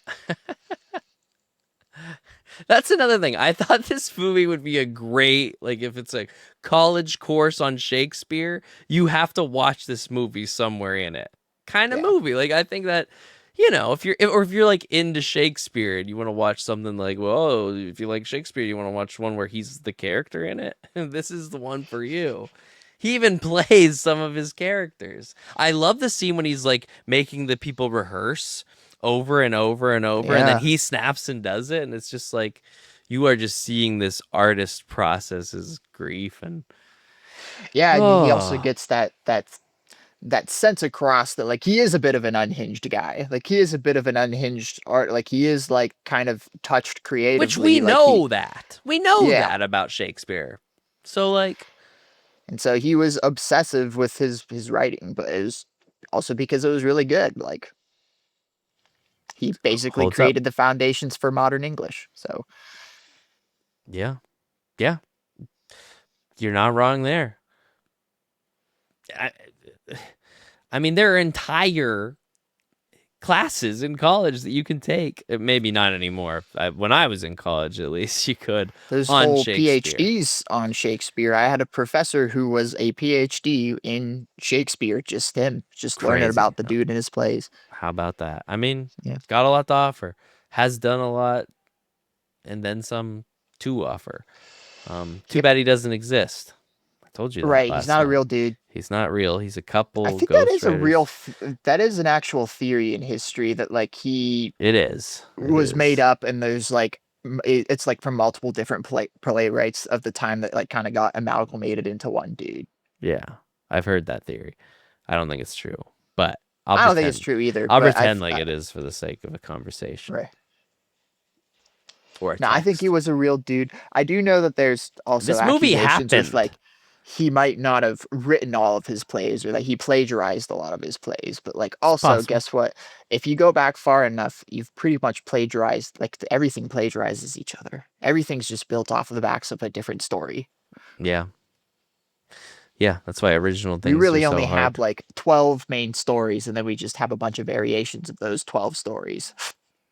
That's another thing. I thought this movie would be a great, like, if it's a college course on Shakespeare, you have to watch this movie somewhere in it. Kind of Yeah. movie. Like, I think that, you know, if you're like into Shakespeare and you want to watch something like, well, if you like Shakespeare, you want to watch one where he's the character in it, this is the one for you. He even plays some of his characters. I love the scene when he's like making the people rehearse over and over and over, and then Yeah. he snaps and does it, and it's just like you are just seeing this artist process his grief and Yeah, and he also oh, gets that sense across that like he is a bit of an unhinged guy. Like he is a bit of an unhinged art. Like he is like kind of touched which we creatively. know that Yeah. that about Shakespeare. So like, And so he was obsessive with his writing, but it was also because it was really good. Like he basically holds up. created the foundations for modern English. So Yeah, yeah, you're not wrong there. I, I mean, there are entire classes in college that you can take. Maybe not anymore. When I was in college, at least you could there's on whole Shakespeare. PhDs on Shakespeare. I had a professor who was a PhD in Shakespeare, just him, just learning Crazy. about the dude in his plays. How about that? I mean, Yeah. got a lot to offer. Has done a lot, and then some to offer. Too Yep. bad he doesn't exist. I told you that Right. He's last not a time. real dude. He's not real. He's a I couple think that is a real, ghostwriters. that is an actual theory in history that like he It is. It was made is. up, and there's like it's like from multiple different playwrights of the time that like kind of got amalgamated into one dude. Yeah, I've heard that theory. I don't think it's true, but I'll I don't think it's pretend. true either, I'll but pretend like it is for the sake of a conversation right. or a No, I think he text. was a real dude. I do know that there's also This movie accusations with happened. like he might not have written all of his plays or that he plagiarized a lot of his plays. But like It's also, possible. guess what? If you go back far enough, you've pretty much plagiarized like everything plagiarizes each other. Everything's just built off of the backs of a different story. Yeah. Yeah, that's why original We things are really so only have hard. like 12 main stories, and then we just have a bunch of variations of those 12 stories.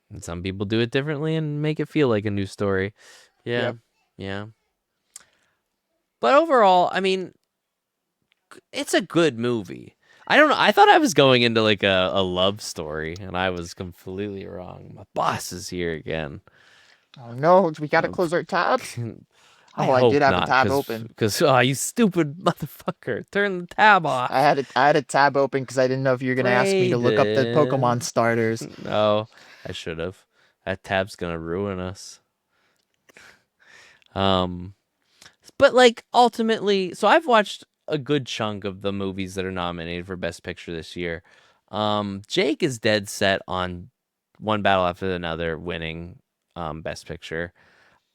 And some people do it differently and make it feel like a new story. Yeah. Yep. Yeah. But overall, I mean, it's a good movie. I don't know. I thought I was going into like a love story, and I was completely wrong. My boss is here again. Oh no, we gotta Uh, close our tabs. I Oh, I did hope have a not, tab open. because oh, you stupid motherfucker, turn the tab off. I had a tab open because I didn't know if you were gonna ask me to look up the Pokemon Braden. starters. No, I should have. That tab's gonna ruin us. Um, but like ultimately, so I've watched a good chunk of the movies that are nominated for Best Picture this year. Jake is dead set on one battle after another winning Best Picture.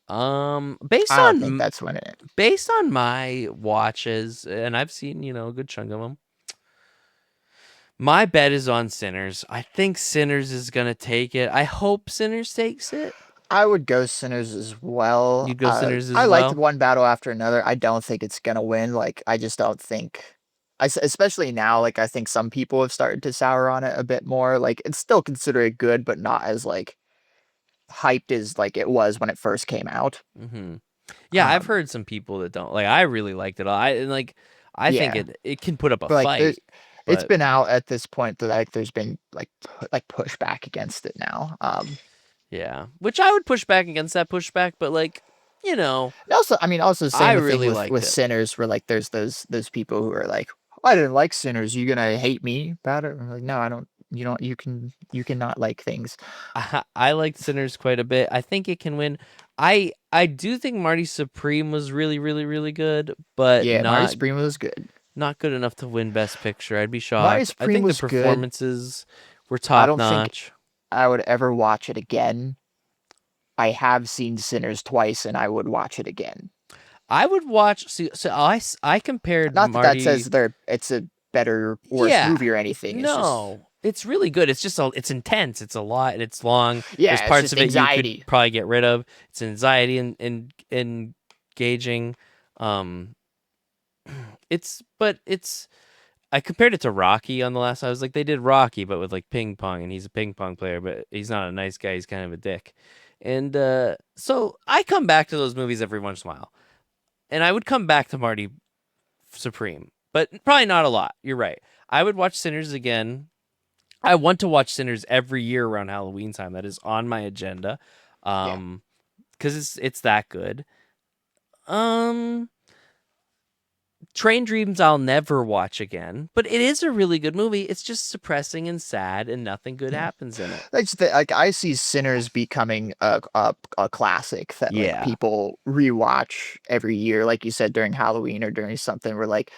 I don't think that's when it. Based on my watches, and I've seen a good chunk of them. My bet is on Sinners. I think Sinners is gonna take it. I hope Sinners takes it. I would go Sinners as well. You'd go Sinners I as liked well. one battle after another. I don't think it's gonna win. Like I just don't think. Especially now, like I think some people have started to sour on it a bit more. Like it's still considered good, but not as like hyped as like it was when it first came out. Mm-hmm. Yeah, I've Um, heard some people that don't like. I really liked it. I think yeah, it can put up a but like fight, it's but been out at this point that like there's been like pushback against it now. yeah, which I would push back against that pushback, but like you know, And also, I mean, also I same thing really with liked it. Sinners, where like there's those people who are like, oh, I didn't like Sinners. You gonna hate me about it? I'm like, no, I don't. You don't. You cannot like things. I liked Sinners quite a bit. I think it can win. I do think Marty Supreme was really really really good, but Yeah, Marty Supreme was good. not good enough to win Best Picture. I'd be Marty shocked. I Supreme think the was good. performances were I top don't think notch. I would ever watch it again. I have seen Sinners twice, and I would watch it again. I would watch. So I compared Not that that says Marty. it's a better, worse Yeah, movie or anything. It's just no, it's really good. It's intense. It's a lot. And it's long. There's yeah, it's parts just of it you could anxiety. probably get rid of. It's anxiety and engaging. Um, it's. I compared it to Rocky on the last. I was like, they did Rocky, but with like ping pong, and he's a ping pong player, but he's not a nice guy. He's kind of a dick. And so I come back to those movies every once in a while, and I would come back to Marty Supreme, but probably not a lot. You're right. I would watch Sinners again. I want to watch Sinners every year around Halloween time. That is on my agenda, Yeah. because it's that good. Um, Train Dreams I'll never watch again, but it is a really good movie. It's just suppressing and sad, and nothing good Yeah. happens in it. Like I see Sinners becoming a classic that like Yeah. people rewatch every year, like you said during Halloween or during something where like,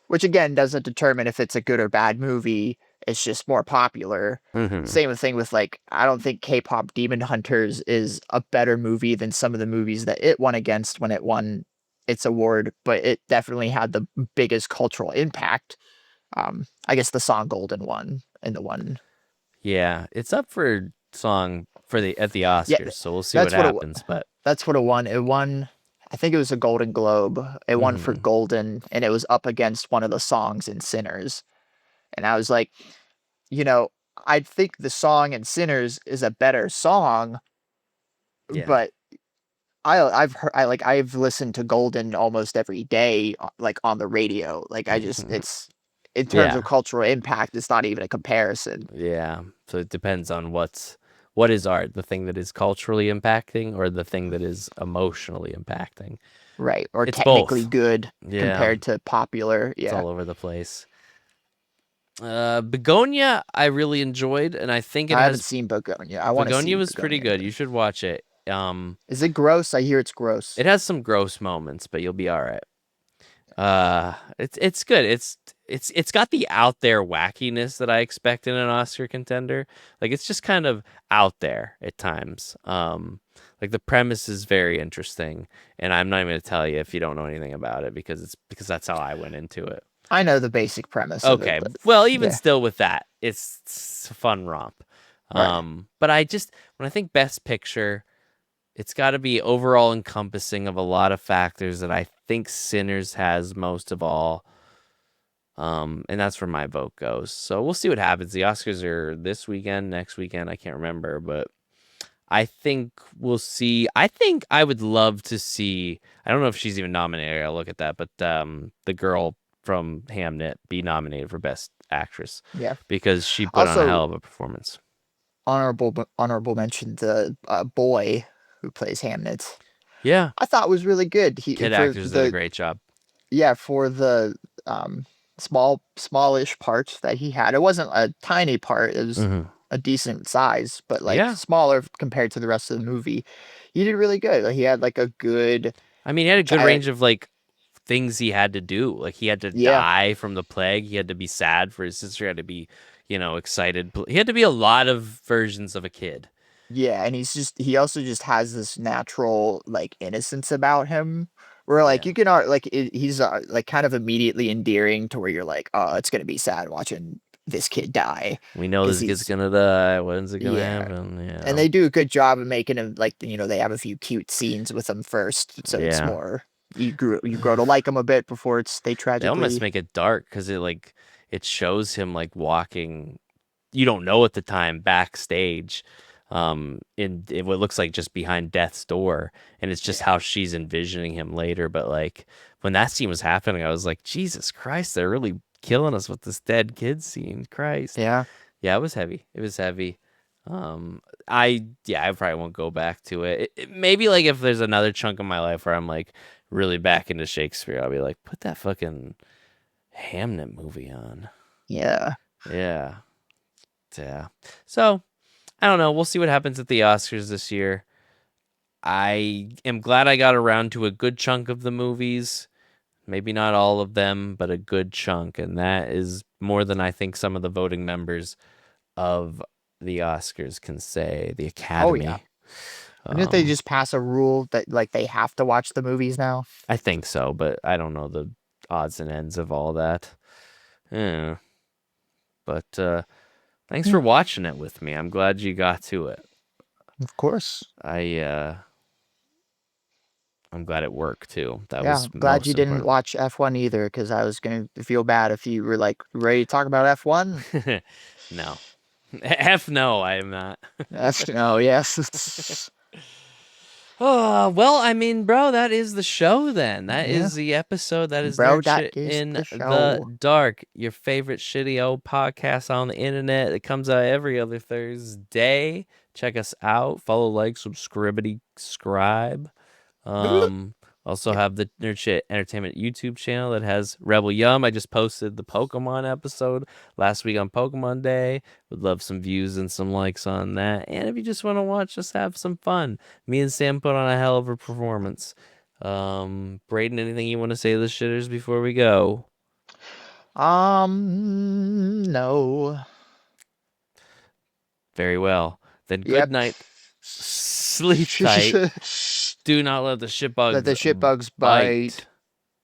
which again doesn't determine if it's a good or bad movie. It's just more popular. Mm-hmm. Same thing with like, I don't think K-pop Demon Hunters is a better movie than some of the movies that it won against when it won its award, but it definitely had the biggest cultural impact. I guess the song Golden won and the one. Yeah, it's up for song for the at the Yeah, Oscars, so we'll see what that's what it. happens. But That's what it won. It won. I think it was a Golden Globe. It won for mm-hmm. Golden, and it was up against one of the songs in Sinners. And I was like, you know, I think the song in Sinners is a better song, Yeah. but I've listened to Golden almost every day, like on the radio. Like I just it's in terms of Yeah. cultural impact, it's not even a comparison. Yeah. So it depends on what is art, the thing that is culturally impacting or the thing that is emotionally impacting. Right. Or It's technically both. good Yeah. compared to popular. It's Yeah. all over the place. Begonia I really enjoyed, and I think it I haven't has seen Begonia. I want to Begonia see was pretty Begonia. good. You should watch it. Is it gross? I hear it's gross. It has some gross moments, but you'll be all right. It's good. It's got the out there wackiness that I expect in an Oscar contender. Like it's just kind of out there at times. Like the premise is very interesting, and I'm not even gonna tell you if you don't know anything about it because that's how I went into it. I know the basic premise of it, Okay, but well, even yeah, still with that, it's a fun romp. right. But when I think Best Picture, it's got to be overall encompassing of a lot of factors that I think Sinners has most of all. And that's where my vote goes. So we'll see what happens. The Oscars are this weekend, next weekend, I can't remember, but I think we'll see. I think I would love to see. I don't know if she's even nominated. I'll look at that, but the girl from Hamnet be nominated for Best Actress Yeah. because she put on a Also, hell of a performance. honorable mention the boy who plays Hamnet. Yeah. I thought was really good. Kid actors did a great job. For the smallish parts that he had. It wasn't a tiny part. It was a decent size, but like Yeah. smaller compared to the rest of the movie. He did really good. Like, he had like a good. I mean, he had a good I, range of like things he had to do. Like he had to yeah, die from the plague. He had to be sad for his sister. He had to be, excited. He had to be a lot of versions of a kid. yeah, and he also just has this natural like innocence about him, where like Yeah. you can he's like kind of immediately endearing to where you're like, oh, it's gonna be sad watching this kid die, We know because this kid's he's gonna die. When's it gonna yeah. happen? And Yeah. they do a good job of making him like, they have a few cute scenes with him first, so it's Yeah. more you grow to like him a bit before they They almost tragically. make it dark because it shows him like walking. You don't know at the time backstage, in what looks like just behind death's door, and it's just Yeah. how she's envisioning him later. But like when that scene was happening, I was like, Jesus Christ, they're really killing us with this dead kid scene. Christ. Yeah. Yeah, it was heavy. It was heavy. I probably won't go back to it. Maybe like if there's another chunk of my life where I'm like really back into Shakespeare, I'll be like, put that fucking Hamnet movie on. Yeah. Yeah. Yeah. So I don't know. We'll see what happens at the Oscars this year. I am glad I got around to a good chunk of the movies. Maybe not all of them, but a good chunk. And that is more than I think some of the voting members of the Oscars can say, the Oh yeah. Academy. Didn't they Um, just pass a rule that like they have to watch the movies now? I think so, but I don't know the odds and ends of all that. Yeah. But thanks Yeah, for watching it with me. I'm glad you got to it. of course. I I'm glad it worked too. That Yeah, was glad you most didn't important. watch F1 either, because I was gonna feel bad if you were like ready to talk about F1. No. F no, I am not. F no, yes. Oh, well, I mean, bro, that is the show then. That Yeah, is the episode. That is bro, Nerd that Shit is in the the show. Dark, your favorite shitty old podcast on the internet. It comes out every other Thursday. Check us out. Follow, like, subscribe. Um, Also Yeah. have the Nerd Shit Entertainment YouTube channel that has Rebel Yum. I just posted the Pokemon episode last week on Pokemon Day. Would love some views and some likes on that. And if you just want to watch us have some fun, me and Sam put on a hell of a performance. Braden, anything you want to say to the shitters before we go? No. Very well. Then good Yep. night. Sleep tight. Do not let the Let the shitbugs shitbugs bite. bite.